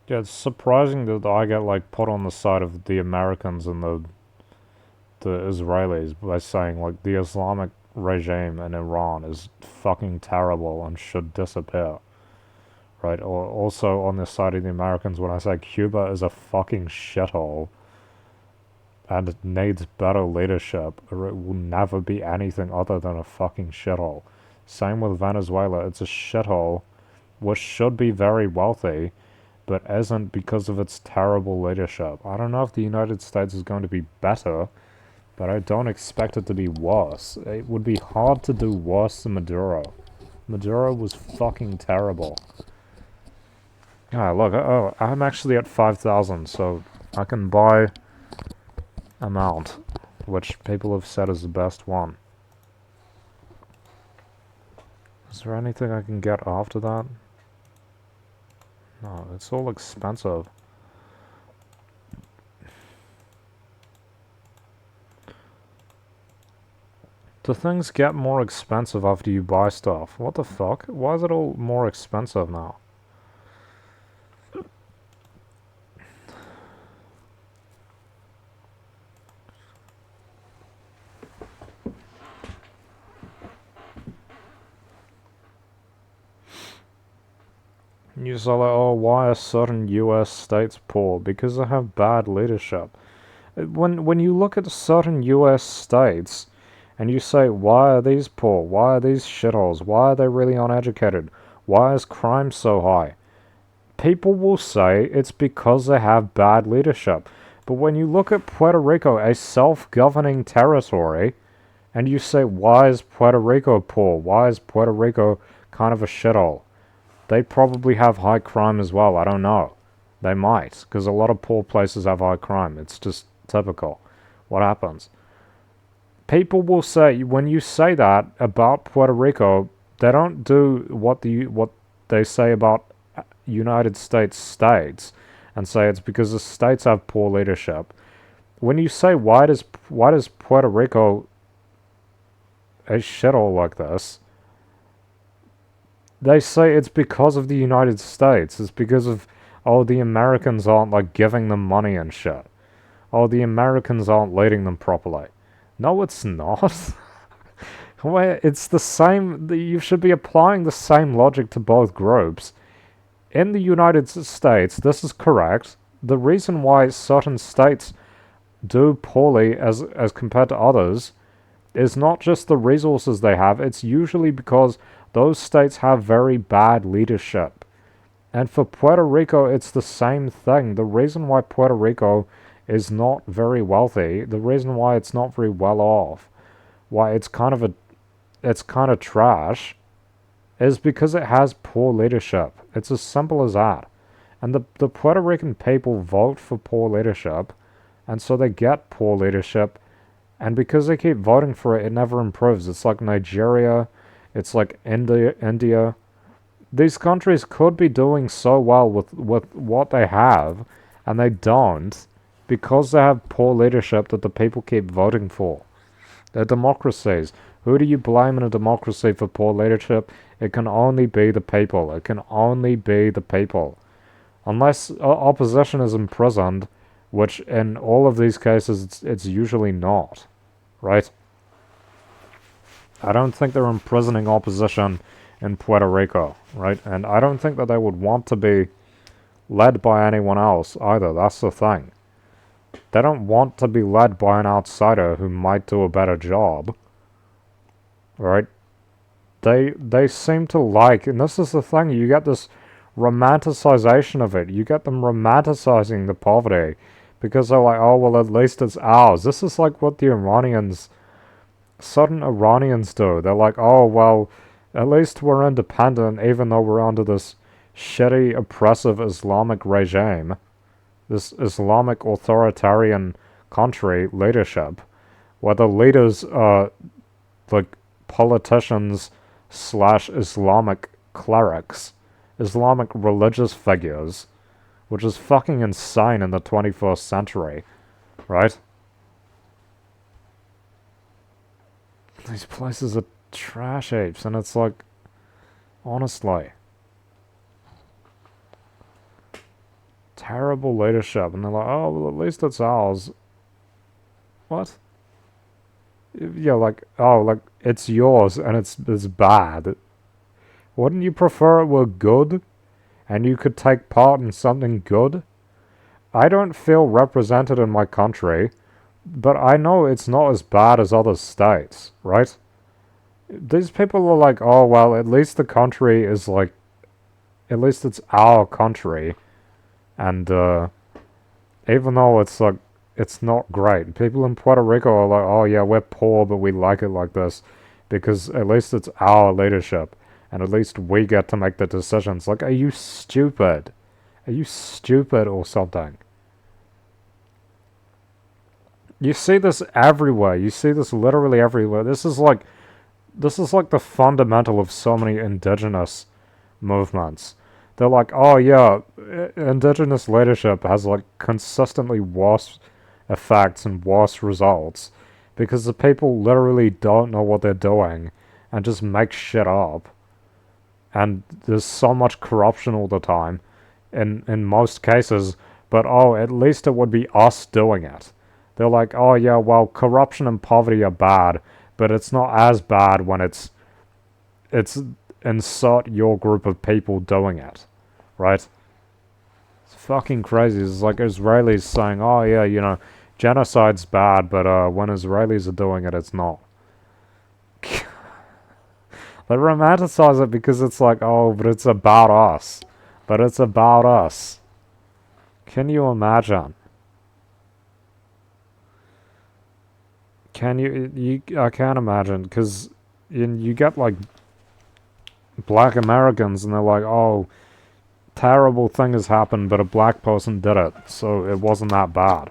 Yeah, it's surprising that I get like put on the side of the Americans and the Israelis by saying like the Islamic regime in Iran is fucking terrible and should disappear. Right? Or also on the side of the Americans when I say Cuba is a fucking shithole and it needs better leadership, or it will never be anything other than a fucking shithole. Same with Venezuela, it's a shithole which should be very wealthy, but isn't because of its terrible leadership. I don't know if the United States is going to be better, but I don't expect it to be worse. It would be hard to do worse than Maduro. Maduro was fucking terrible. Ah, look, oh, I'm actually at 5,000, so I can buy a mount, which people have said is the best one. Is there anything I can get after that? No, it's all expensive. Do things get more expensive after you buy stuff? What the fuck? Why is it all more expensive now? You say like, oh, why are certain US states poor? Because they have bad leadership. When you look at certain US states, and you say, why are these poor? Why are these shitholes? Why are they really uneducated? Why is crime so high? People will say it's because they have bad leadership. But when you look at Puerto Rico, a self-governing territory, and you say, why is Puerto Rico poor? Why is Puerto Rico kind of a shithole? They probably have high crime as well. I don't know. They might, because a lot of poor places have high crime. It's just typical. What happens? People will say, when you say that about Puerto Rico, they don't do what they say about United States and say it's because the states have poor leadership. When you say why does Puerto Rico a shithole like this, they say it's because of the United States. It's because of, oh, the Americans aren't like giving them money and shit. Oh, the Americans aren't leading them properly. No, it's not. Where it's the same. You should be applying the same logic to both groups. In the United States, this is correct. The reason why certain states do poorly as compared to others is not just the resources they have. It's usually because those states have very bad leadership. And for Puerto Rico, it's the same thing. The reason why Puerto Rico is not very wealthy, the reason why it's not very well off, why it's kind of trash, is because it has poor leadership. It's as simple as that. And the Puerto Rican people vote for poor leadership, and so they get poor leadership, and because they keep voting for it, it never improves. It's like Nigeria, it's like India. These countries could be doing so well with what they have, and they don't, because they have poor leadership that the people keep voting for. They're democracies. Who do you blame in a democracy for poor leadership? It can only be the people. It can only be the people. Unless opposition is imprisoned, which in all of these cases it's usually not, right? I don't think they're imprisoning opposition in Puerto Rico, right? And I don't think that they would want to be led by anyone else either. That's the thing. They don't want to be led by an outsider who might do a better job, right? They seem to like, and this is the thing, you get this romanticization of it. You get them romanticizing the poverty because they're like, oh, well, at least it's ours. This is like what the certain Iranians do. They're like, oh, well, at least we're independent even though we're under this shitty, oppressive Islamic regime, this Islamic authoritarian country leadership, where the leaders are like politicians / Islamic clerics, Islamic religious figures, which is fucking insane in the 21st century, right? These places are trash heaps, and it's like, honestly, terrible leadership, and they're like, oh, well, at least it's ours. What? Yeah, like, oh, like, it's yours, and it's bad. Wouldn't you prefer it were good, and you could take part in something good? I don't feel represented in my country, but I know it's not as bad as other states, right? These people are like, oh, well, at least the country is like, at least it's our country. And, even though it's like, it's not great. People in Puerto Rico are like, oh, yeah, we're poor, but we like it like this. Because at least it's our leadership. And at least we get to make the decisions. Like, are you stupid? Are you stupid or something? You see this everywhere. You see this literally everywhere. This is like the fundamental of so many indigenous movements. They're like, oh yeah, indigenous leadership has like consistently worse effects and worse results because the people literally don't know what they're doing and just make shit up. And there's so much corruption all the time in most cases, but oh, at least it would be us doing it. They're like, oh yeah, well, corruption and poverty are bad, but it's not as bad when it's insert your group of people doing it, right? It's fucking crazy. It's like Israelis saying, oh yeah, you know, genocide's bad, but when Israelis are doing it, it's not. They romanticize it because it's like, oh, but it's about us. But it's about us. Can you imagine? Can you I can't imagine, because you get like black Americans and they're like, oh, terrible thing has happened, but a black person did it, so it wasn't that bad.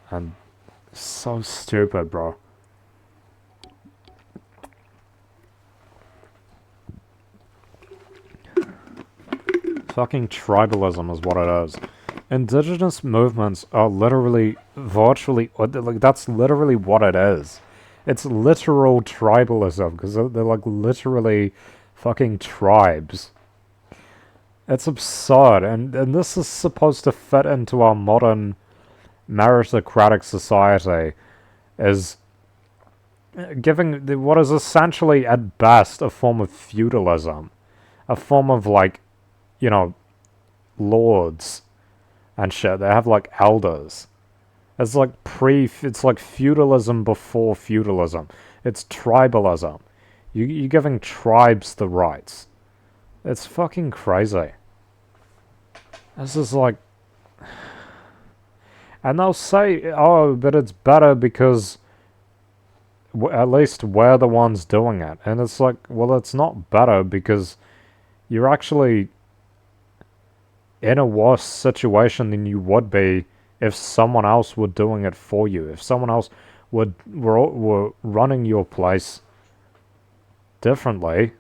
And so stupid, bro. Fucking tribalism is what it is. Indigenous movements are literally, virtually, like, that's literally what it is. It's literal tribalism, because they're like literally fucking tribes. It's absurd, and this is supposed to fit into our modern meritocratic society, is giving what is essentially at best a form of feudalism. A form of like, you know, lords and shit. They have like elders. It's like it's like feudalism before feudalism. It's tribalism. You're giving tribes the rights. It's fucking crazy. This is like, and they'll say, oh, but it's better because at least we're the ones doing it. And it's like, well, it's not better because you're actually in a worse situation than you would be if someone else were doing it for you. If someone else were running your place differently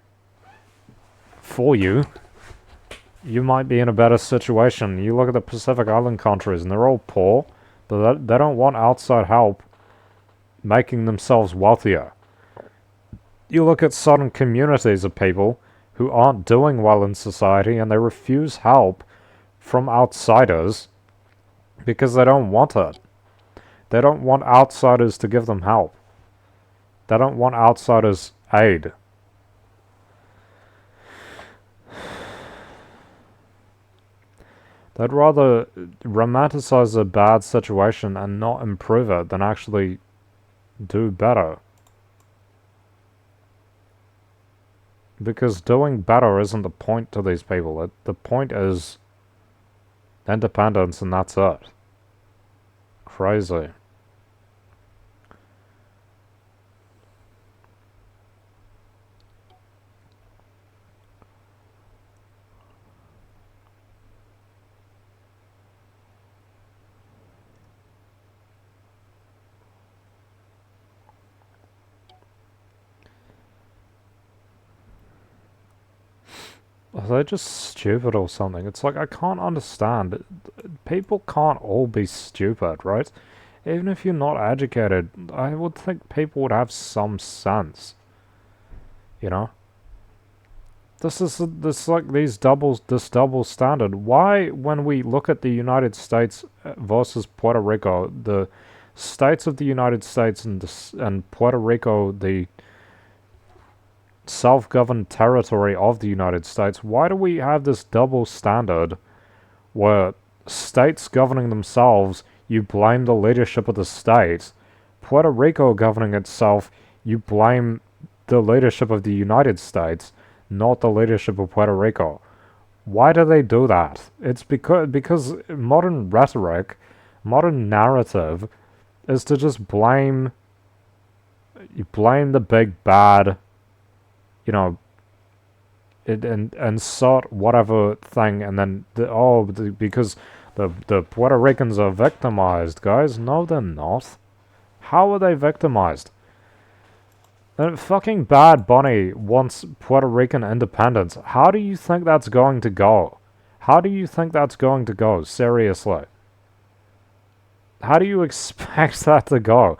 for you, you might be in a better situation. You look at the Pacific Island countries and they're all poor, but they don't want outside help making themselves wealthier. You look at certain communities of people who aren't doing well in society and they refuse help from outsiders because they don't want it. They don't want outsiders to give them help. They don't want outsiders' aid. They'd rather romanticize a bad situation and not improve it than actually do better. Because doing better isn't the point to these people. The point is independence, and that's it. Crazy. Are they just stupid or something? It's like, I can't understand. People can't all be stupid, right? Even if you're not educated, I would think people would have some sense. You know, this like this double standard. Why, when we look at the United States versus Puerto Rico, the states of the United States and Puerto Rico, the self-governed territory of the United States, why do we have this double standard where states governing themselves, you blame the leadership of the state, Puerto Rico governing itself, you blame the leadership of the United States, not the leadership of Puerto Rico? Why do they do that? It's because modern rhetoric, modern narrative, is to just blame the big bad, you know, and insert whatever thing, and then because the Puerto Ricans are victimized, guys. No, they're not. How are they victimized? Fucking Bad Bunny wants Puerto Rican independence. How do you think that's going to go? How do you think that's going to go? Seriously. How do you expect that to go?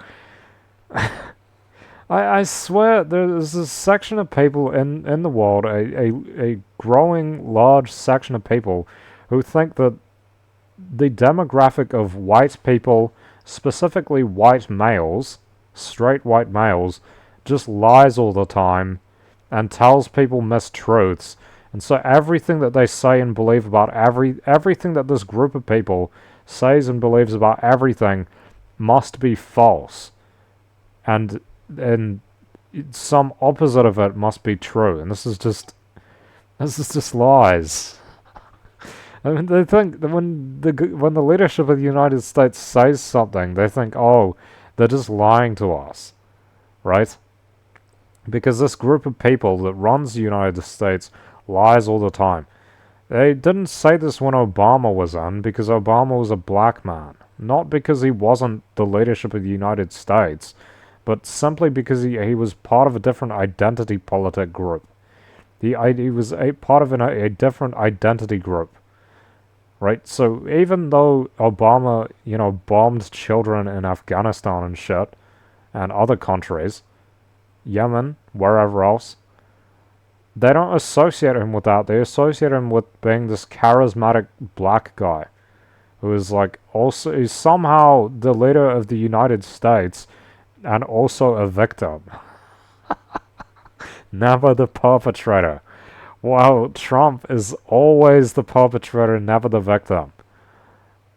I swear there's a section of people in the world, a growing large section of people who think that the demographic of white people, specifically white males, straight white males, just lies all the time and tells people mistruths. And so everything that they say and believe about everything that this group of people says and believes about everything must be false. And some opposite of it must be true. And this is just lies. I mean, they think that when the leadership of the United States says something, they think, oh, they're just lying to us, right? Because this group of people that runs the United States lies all the time. They didn't say this when Obama was in, because Obama was a black man. Not because he wasn't the leadership of the United States, but simply because he was part of a different identity politic group. He was a part of a different identity group. Right? So even though Obama, bombed children in Afghanistan and shit, and other countries, Yemen, wherever else, they don't associate him with that. They associate him with being this charismatic black guy who is he's somehow the leader of the United States and also a victim. Never the perpetrator. While Trump is always the perpetrator, never the victim.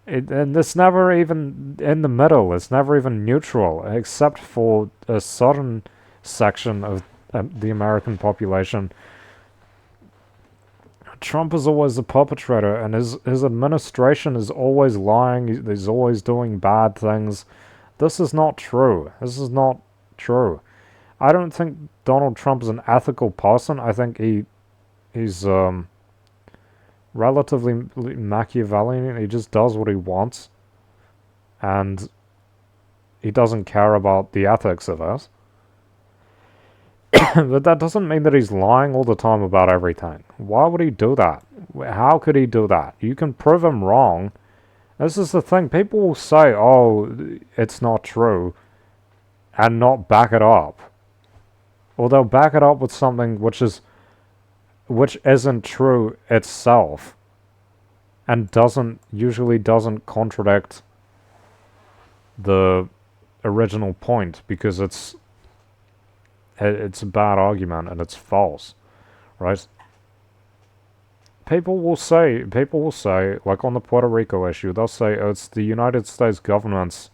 And it's never even in the middle. It's never even neutral, except for a certain section of the American population. Trump is always the perpetrator, and his administration is always lying. He's always doing bad things. This is not true. This is not true. I don't think Donald Trump is an ethical person. I think he's relatively Machiavellian. He just does what he wants, and he doesn't care about the ethics of it. But that doesn't mean that he's lying all the time about everything. Why would he do that? How could he do that? You can prove him wrong. This is the thing. People will say, oh, it's not true, and not back it up. Or they'll back it up with something which isn't true itself, and usually doesn't contradict the original point, because it's a bad argument and it's false, right? People will say, like on the Puerto Rico issue, they'll say, oh, it's the United States government's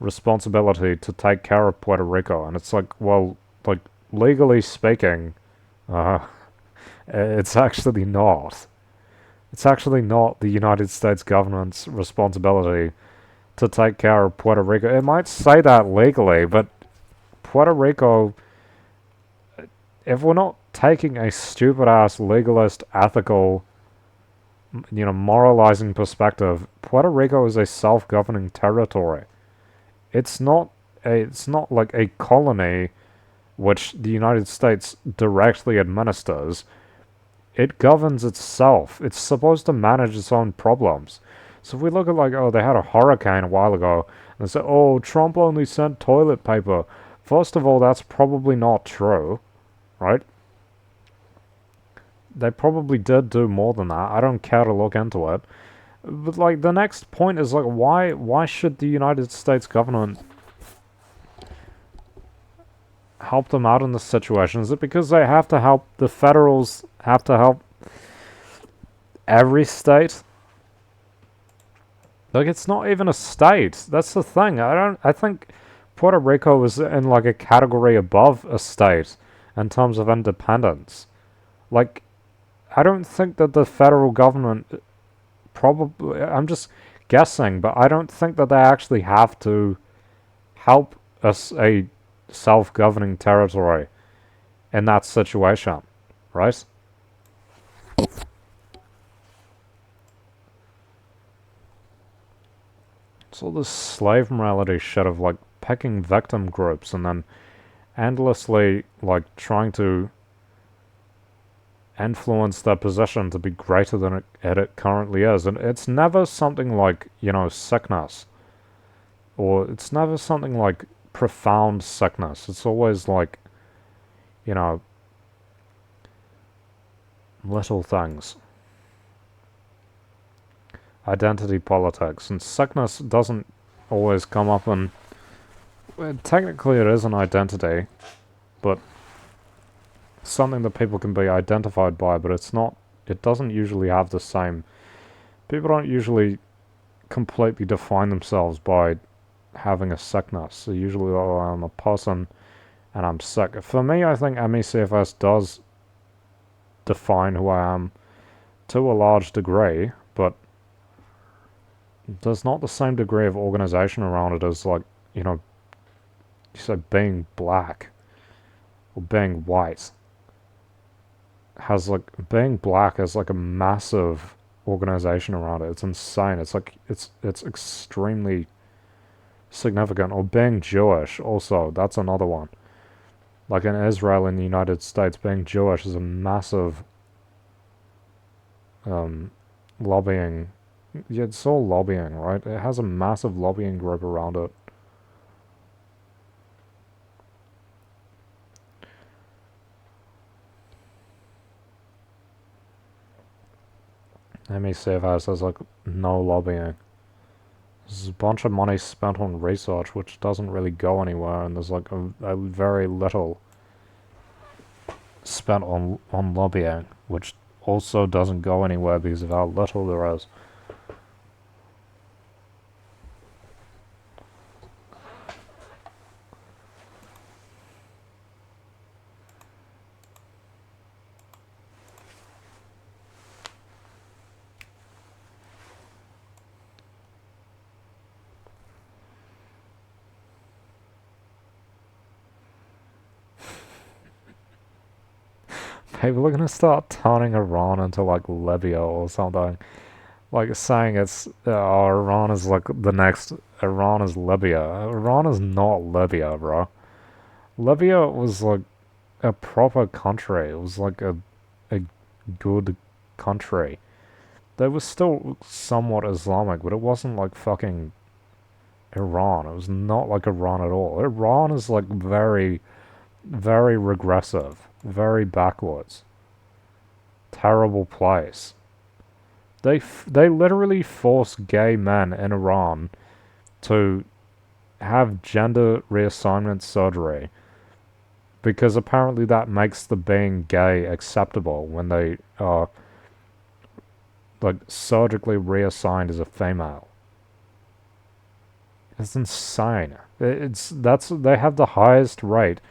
responsibility to take care of Puerto Rico. And it's like, well, like, legally speaking, it's actually not. It's actually not the United States government's responsibility to take care of Puerto Rico. It might say that legally, but Puerto Rico, if we're not taking a stupid-ass, legalist, ethical, moralizing perspective, Puerto Rico is a self-governing territory. It's not like a colony which the United States directly administers. It governs itself. It's supposed to manage its own problems. So if we look at they had a hurricane a while ago, and say, oh, Trump only sent toilet paper. First of all, that's probably not true. right? They probably did do more than that. I don't care to look into it. But like the next point is like why should the United States government help them out in this situation? Is it because they have to help the federals have to help every state? Like it's not even a state. That's the thing. I think Puerto Rico is in like a category above a state in terms of independence. Like I don't think that the federal government probably I'm just guessing, but I don't think that they actually have to help us a self-governing territory in that situation, right? It's all this slave morality shit of like picking victim groups and then endlessly like trying to influence their position to be greater than it currently is. And it's never something like, you know, sickness. Or it's never something like profound sickness. It's always like, you know, little things. Identity politics. And sickness doesn't always come up in... Well, technically it is an identity, but something that people can be identified by, but it's not... It doesn't usually have the same... People don't usually completely define themselves by having a sickness. They usually, oh, I'm a person and I'm sick. For me, I think ME/CFS does define who I am to a large degree, but there's not the same degree of organization around it as, like, you know, you say being black or being white. Has, like, being black has, like, a massive organization around it. It's insane. It's, like, it's extremely significant. Or being Jewish, also, that's another one. Like in Israel and the United States, being Jewish is a massive lobbying. Yeah, it's all lobbying, right? It has a massive lobbying group around it. ME/CFS has like no lobbying. There's a bunch of money spent on research which doesn't really go anywhere, and there's like a very little spent on lobbying, which also doesn't go anywhere because of how little there is. People are gonna start turning Iran into like Libya or something. Like saying it's oh, Iran is like the next Iran is Libya. Iran is not Libya, bro. Libya was like a proper country. It was like a good country. They were still somewhat Islamic, but it wasn't like fucking Iran. It was not like Iran at all. Iran is like very, very regressive, very backwards, terrible place. They literally force gay men in Iran to have gender reassignment surgery because apparently that makes the being gay acceptable when they are like surgically reassigned as a female. It's insane. They have the highest rate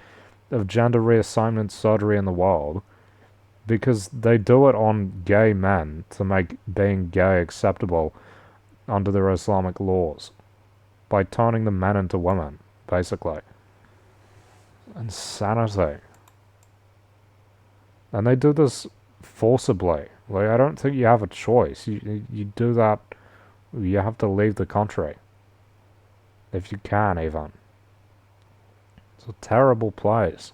of gender reassignment surgery in the world because they do it on gay men to make being gay acceptable under their Islamic laws by turning the men into women, basically. Insanity. And they do this forcibly. Like, I don't think you have a choice. You do that, you have to leave the country. If you can, even. It's a terrible place.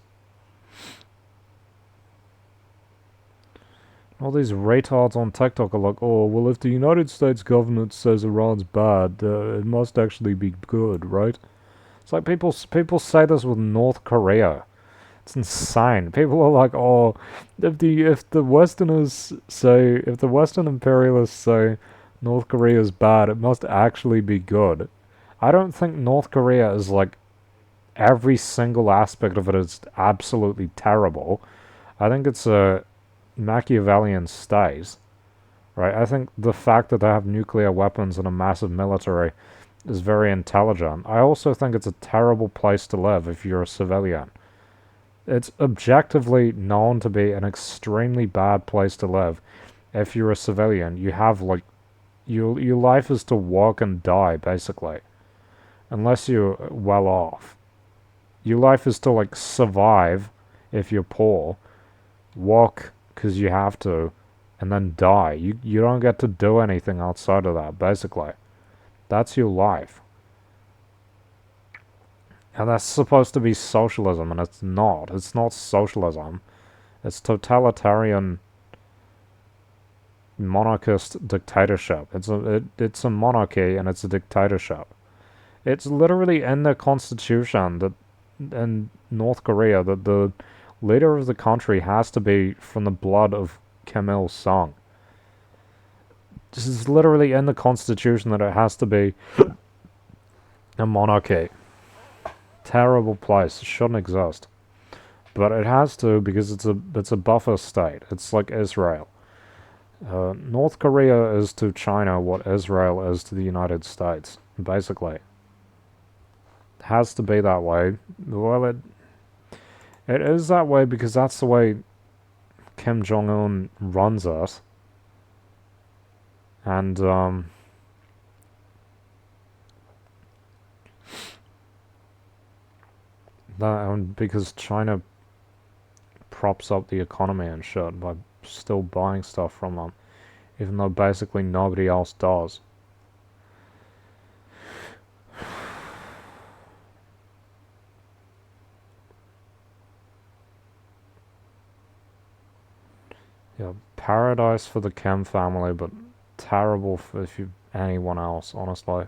All these retards on TikTok are like, oh, well, if the United States government says Iran's bad, it must actually be good, right? It's like people say this with North Korea. It's insane. People are like, oh, if the Westerners say, if the Western imperialists say North Korea is bad, it must actually be good. I don't think North Korea is like every single aspect of it is absolutely terrible. I think it's a Machiavellian state, right? I think the fact that they have nuclear weapons and a massive military is very intelligent. I also think it's a terrible place to live if you're a civilian. It's objectively known to be an extremely bad place to live. If you're a civilian, you have like your life is to work and die basically, unless you're well off. Your life is to like survive if you're poor, work because you have to, and then die. You don't get to do anything outside of that basically. That's your life. And that's supposed to be socialism, and it's not. It's not socialism. It's totalitarian monarchist dictatorship. It's a monarchy and it's a dictatorship. It's literally in the constitution that in North Korea that the leader of the country has to be from the blood of Kim Il Sung. This is literally in the constitution that it has to be a monarchy. Terrible place. It shouldn't exist. But it has to because it's a buffer state. It's like Israel. North Korea is to China what Israel is to the United States, basically. It has to be that way. Well, it is that way because that's the way Kim Jong Un runs us, and because China props up the economy and shit by still buying stuff from them, even though basically nobody else does. Yeah, paradise for the Kim family, but terrible for if you anyone else, honestly.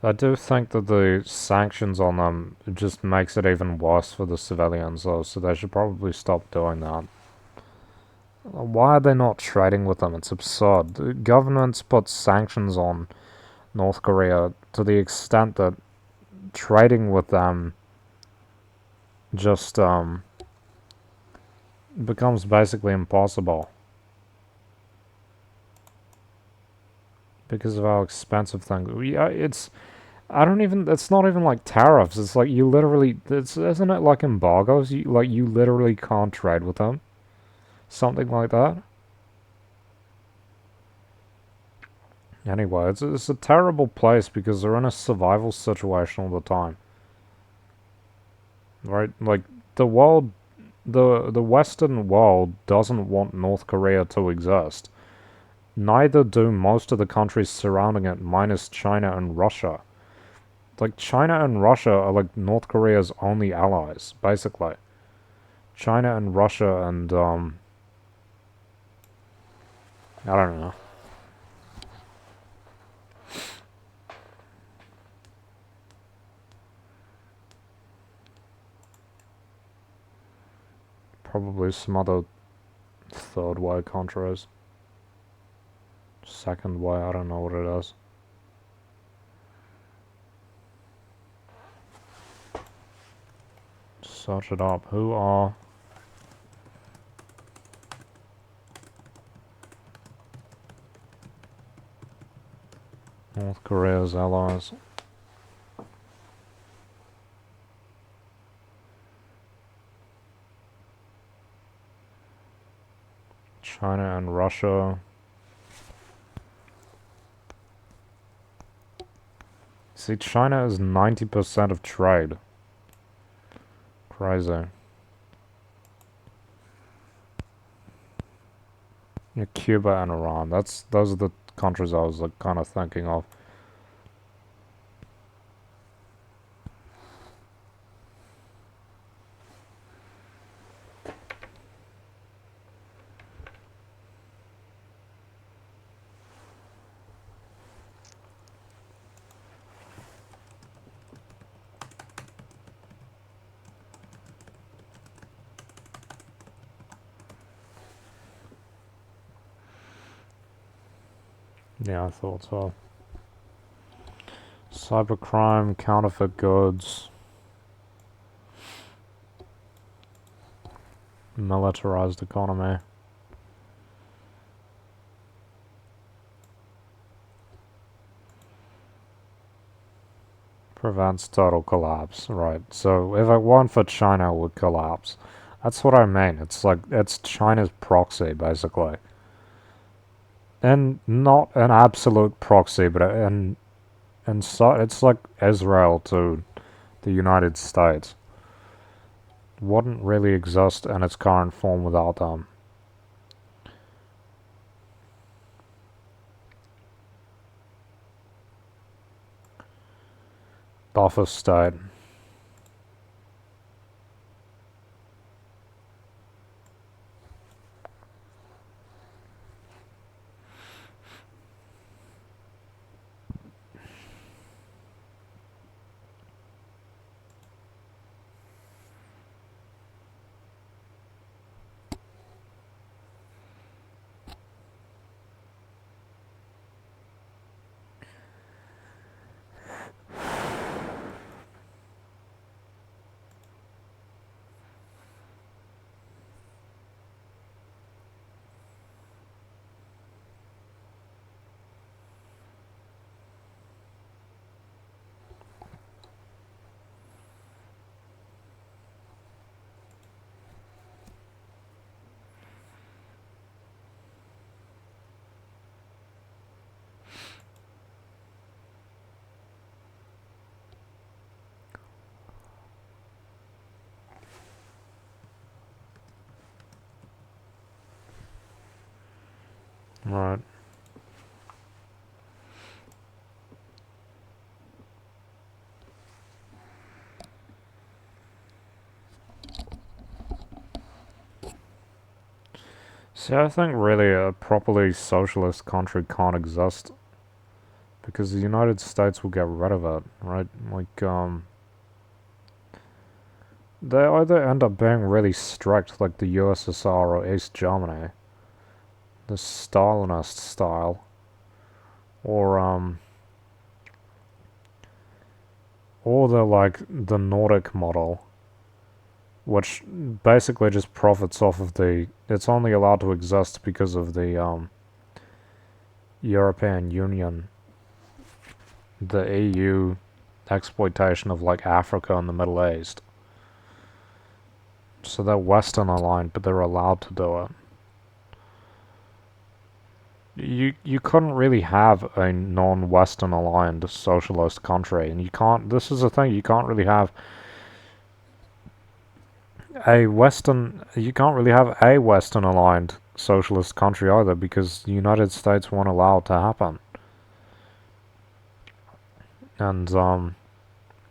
I do think that the sanctions on them just makes it even worse for the civilians, though, so they should probably stop doing that. Why are they not trading with them? It's absurd. The governments put sanctions on North Korea to the extent that trading with them just becomes basically impossible because of how expensive things. Yeah, it's I don't even. It's not even like tariffs. It's like you literally. Isn't it like embargoes? You literally can't trade with them. Something like that. Anyway, it's a terrible place because they're in a survival situation all the time. Right? Like the world, the Western world doesn't want North Korea to exist. Neither do most of the countries surrounding it, minus China and Russia. Like China and Russia are like North Korea's only allies, basically. China and Russia and I don't know. Probably some other third way countries. Second way, I don't know what it is. Search it up. Who are North Korea's allies? China and Russia. See, China is 90% of trade. Crazy. Yeah, Cuba and Iran. Those are the countries I was like kind of thinking of. Yeah, I thought so. Cybercrime, counterfeit goods, militarized economy. Prevents total collapse, right. So if it weren't for China, it would collapse. That's what I mean. It's like, it's China's proxy, basically. And not an absolute proxy, but and so it's like Israel to the United States. Wouldn't really exist in its current form without them. Buffer state. Right. See, I think really a properly socialist country can't exist because the United States will get rid of it, right? Like, they either end up being really strict, like the USSR or East Germany, the Stalinist style, or or they're like the Nordic model, which basically just profits off of the. It's only allowed to exist because of the European Union, the EU exploitation of like Africa and the Middle East. So they're Western aligned, but they're allowed to do it. You couldn't really have a non-Western aligned socialist country, and you can't. This is the thing. You can't really have a Western. You can't really have a Western aligned socialist country either, because the United States won't allow it to happen. And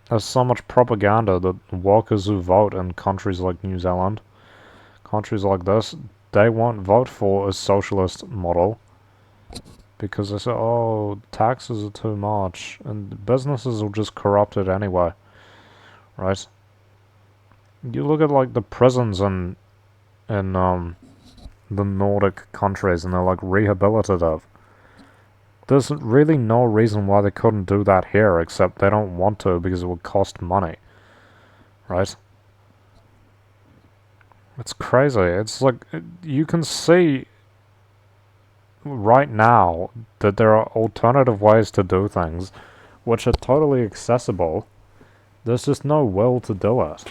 there's so much propaganda that workers who vote in countries like New Zealand, countries like this, they won't vote for a socialist model because they say, oh, taxes are too much, and businesses will just corrupt it anyway, right? You look at like the prisons in the Nordic countries, and they're like rehabilitative. There's really no reason why they couldn't do that here, except they don't want to because it would cost money, right? It's crazy. It's like you can see right now that there are alternative ways to do things which are totally accessible. There's just no will to do it.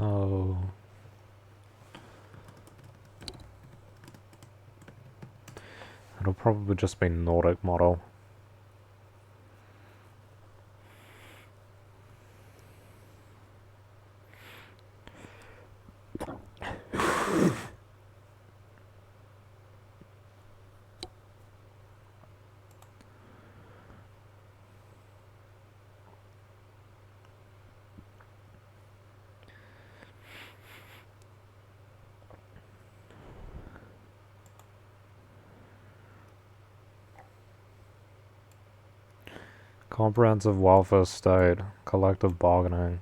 Oh. It'll probably just be Nordic model. Comprehensive welfare state, collective bargaining,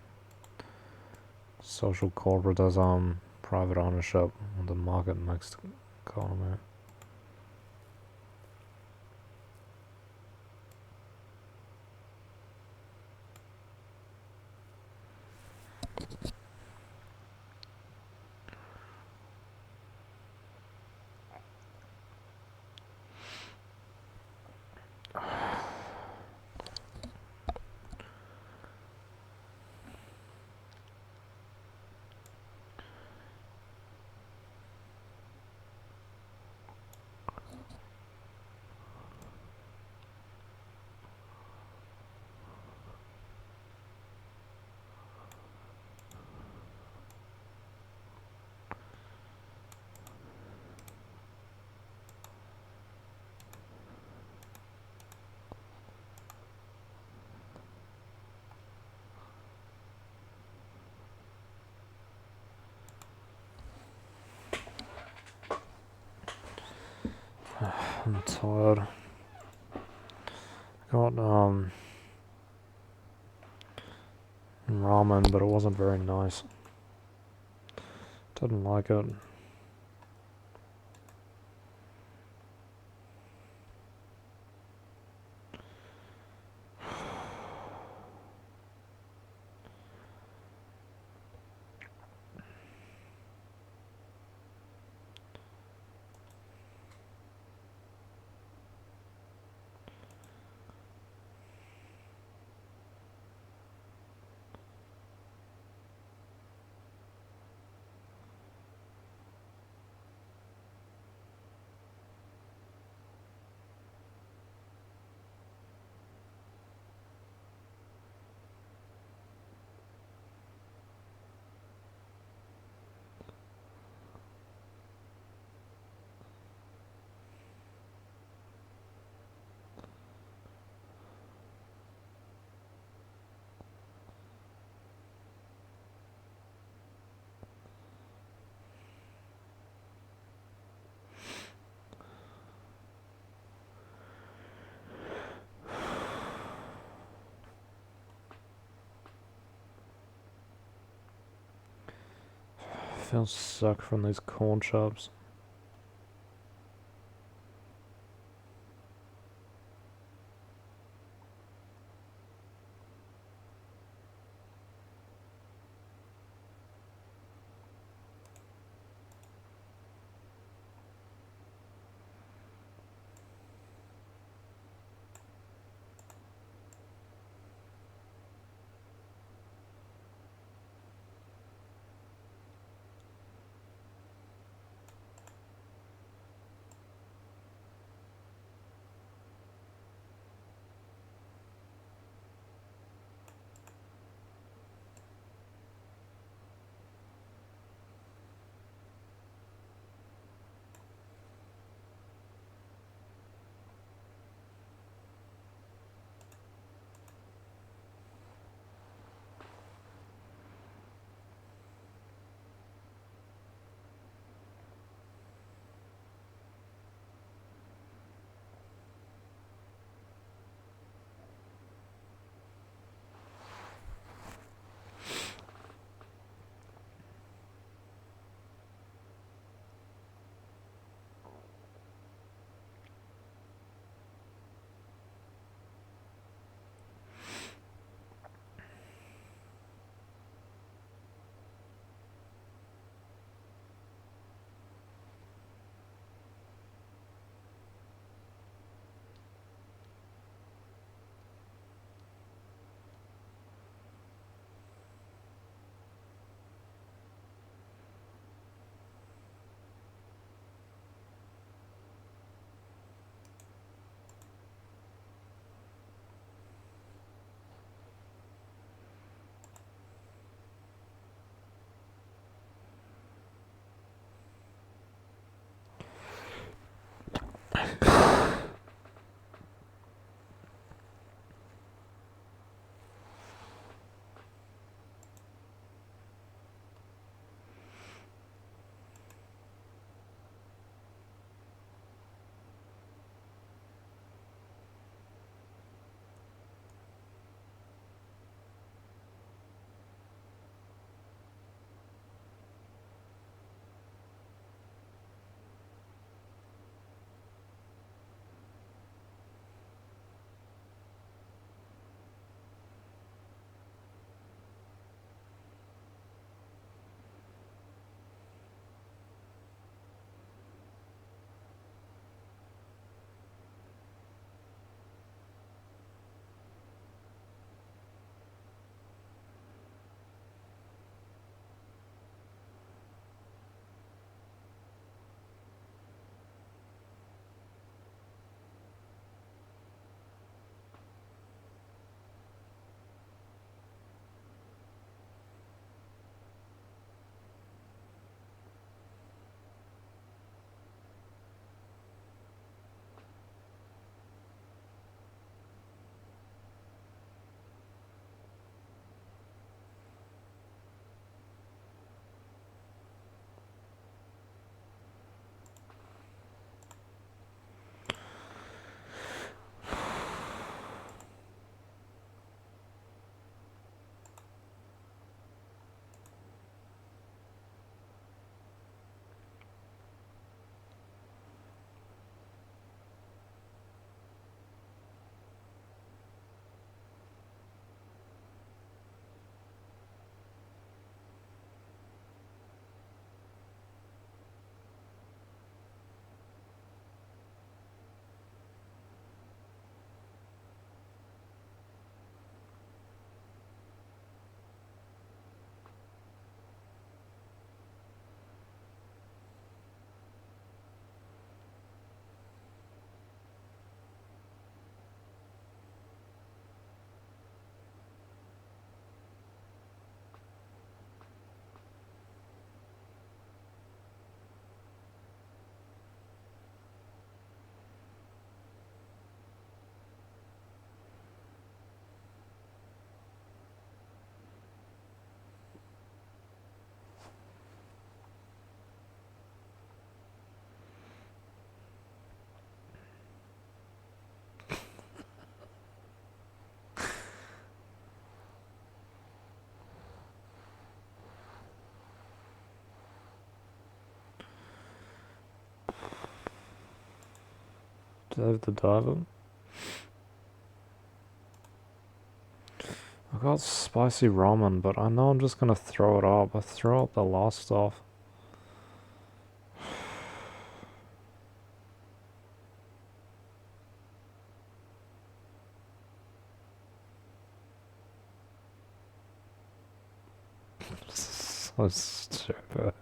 social corporatism, private ownership, and the market mixed economy. I'm tired. Got ramen, but it wasn't very nice. Didn't like it. I feel sick from these corn chips. Dave the Diver. I got spicy ramen, but I know I'm just gonna throw it up. I throw up the last stuff. So stupid.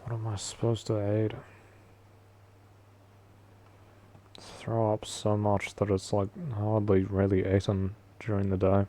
What am I supposed to eat? Throw up so much that it's like hardly really eaten during the day.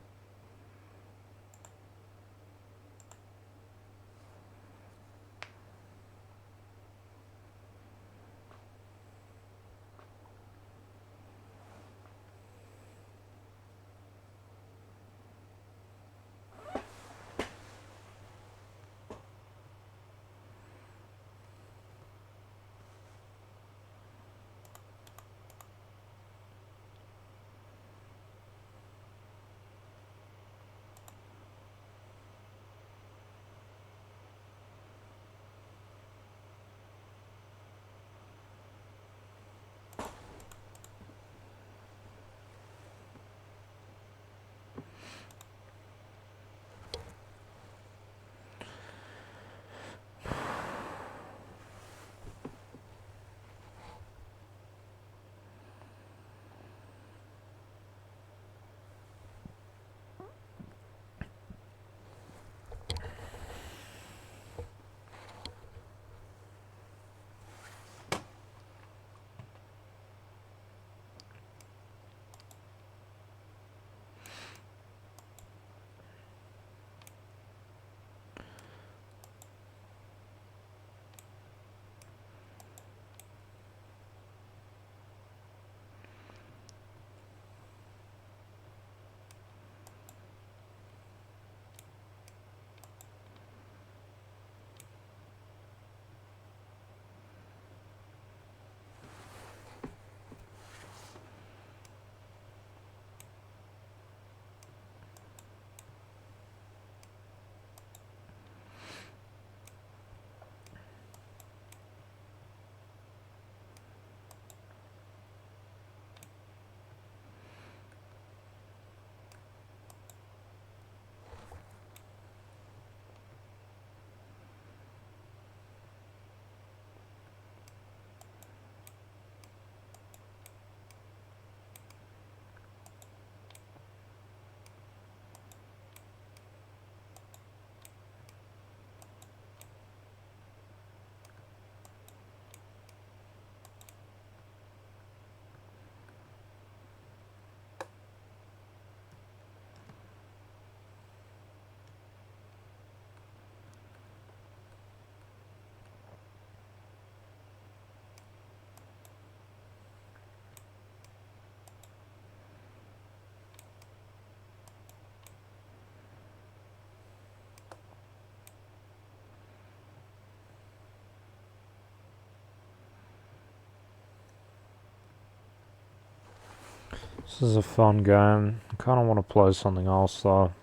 This is a fun game. I kinda wanna play something else though.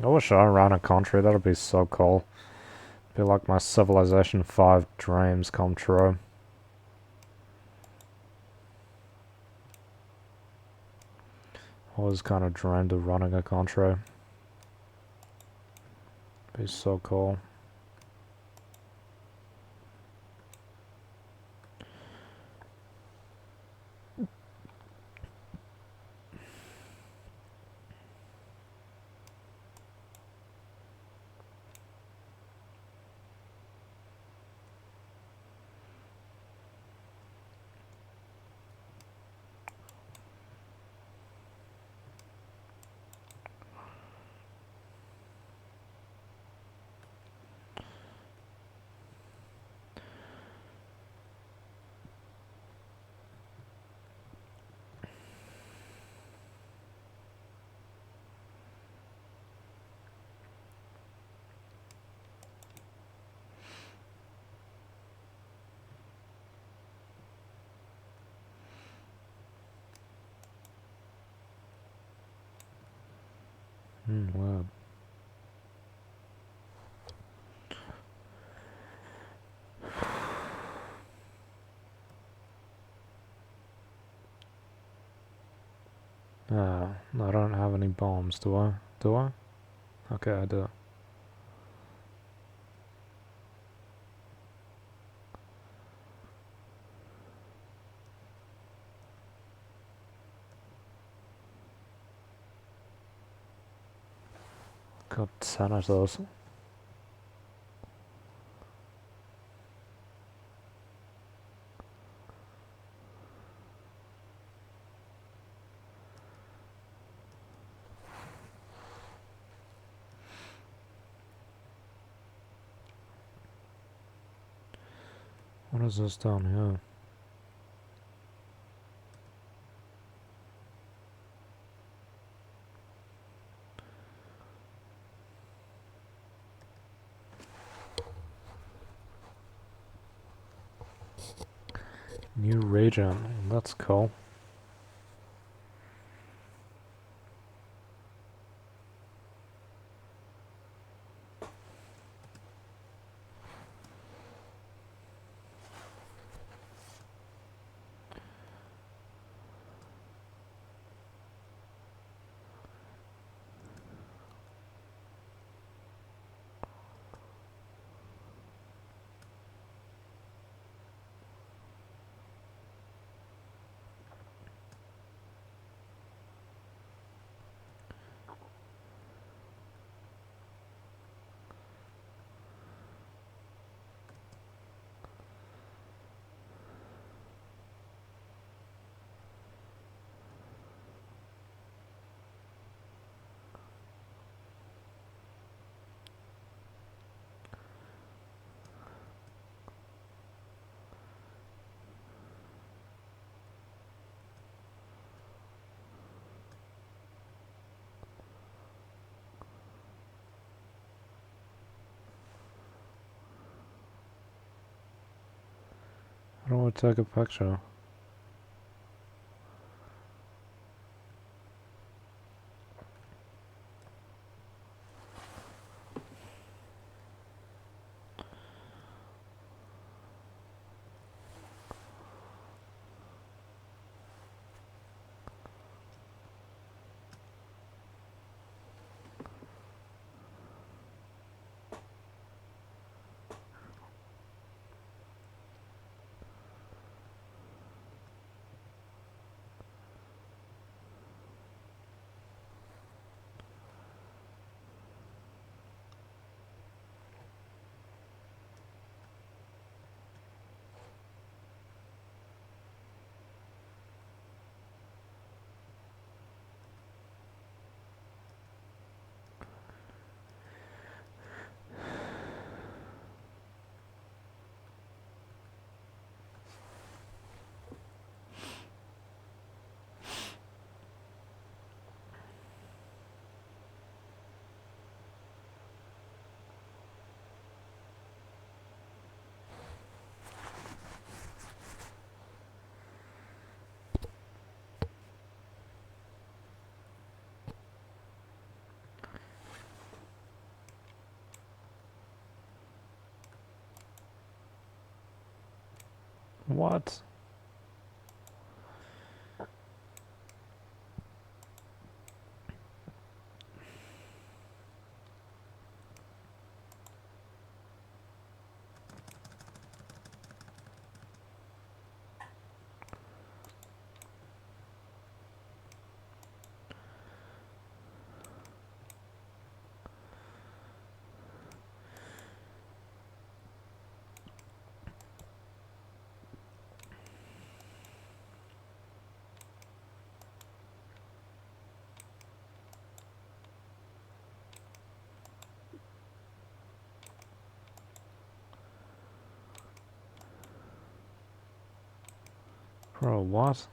I wish I ran a country, that'd be so cool. Be like my Civilization 5 dreams come true. Always kinda dreamed of running a country. Be so cool. Wow. I don't have any bombs, do I? Do I? Okay, I do. Got 10 of those. What is this down here? New region. That's cool. How do I take a picture? What? Bro, what?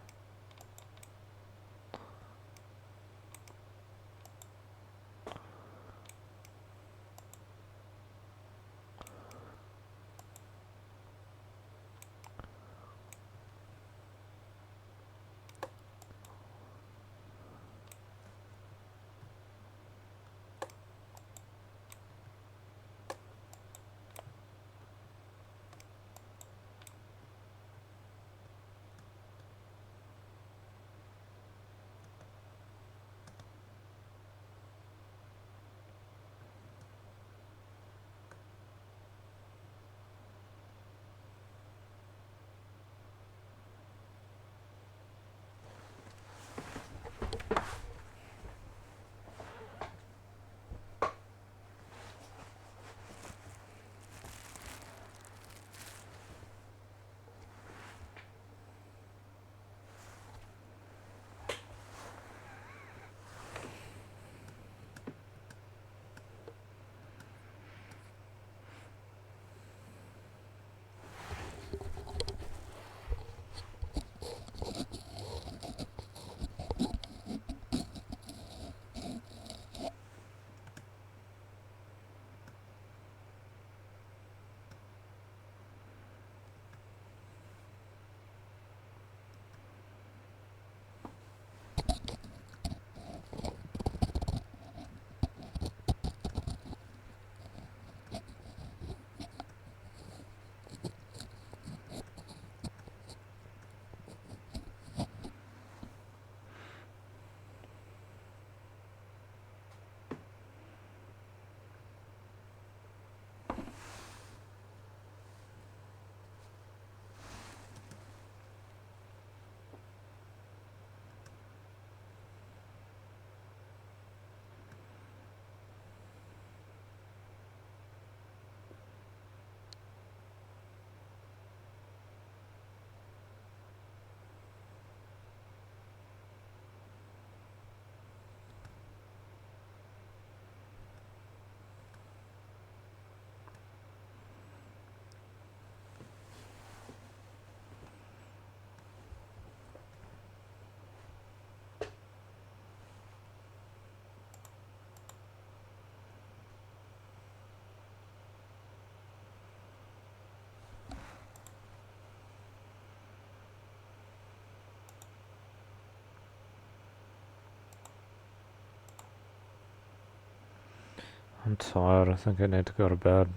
I'm tired. I think I need to go to bed.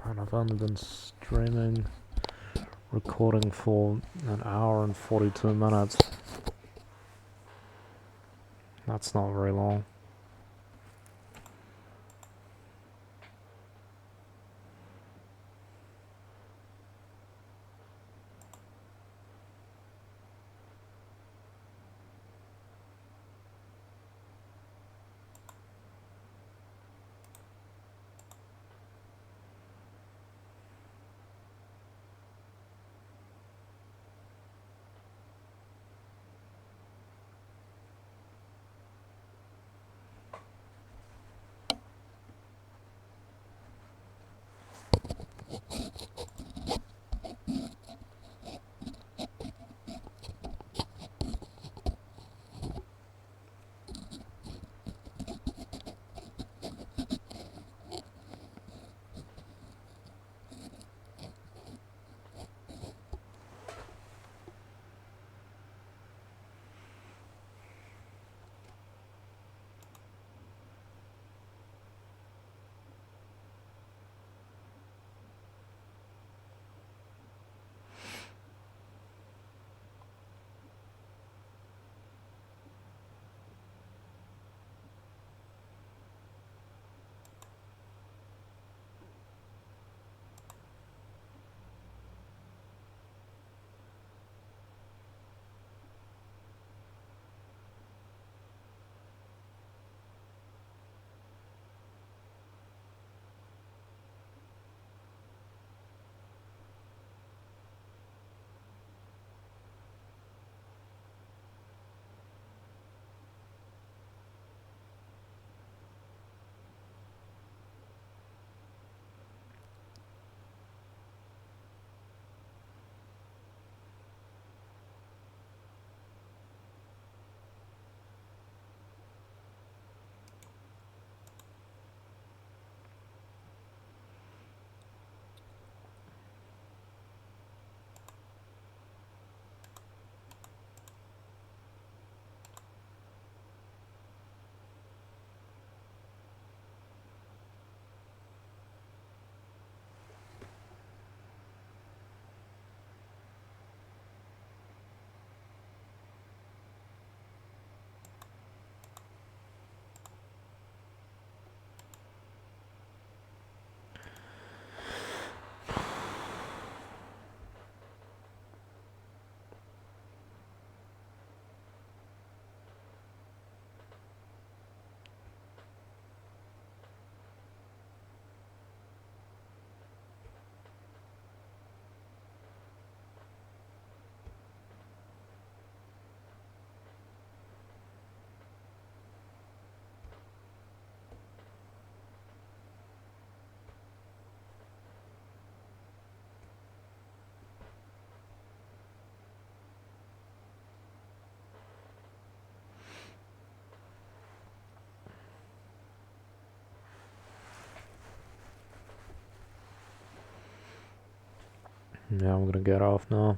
And I've only been streaming, recording for an hour and 42 minutes. That's not very long. Yeah, I'm gonna get off now.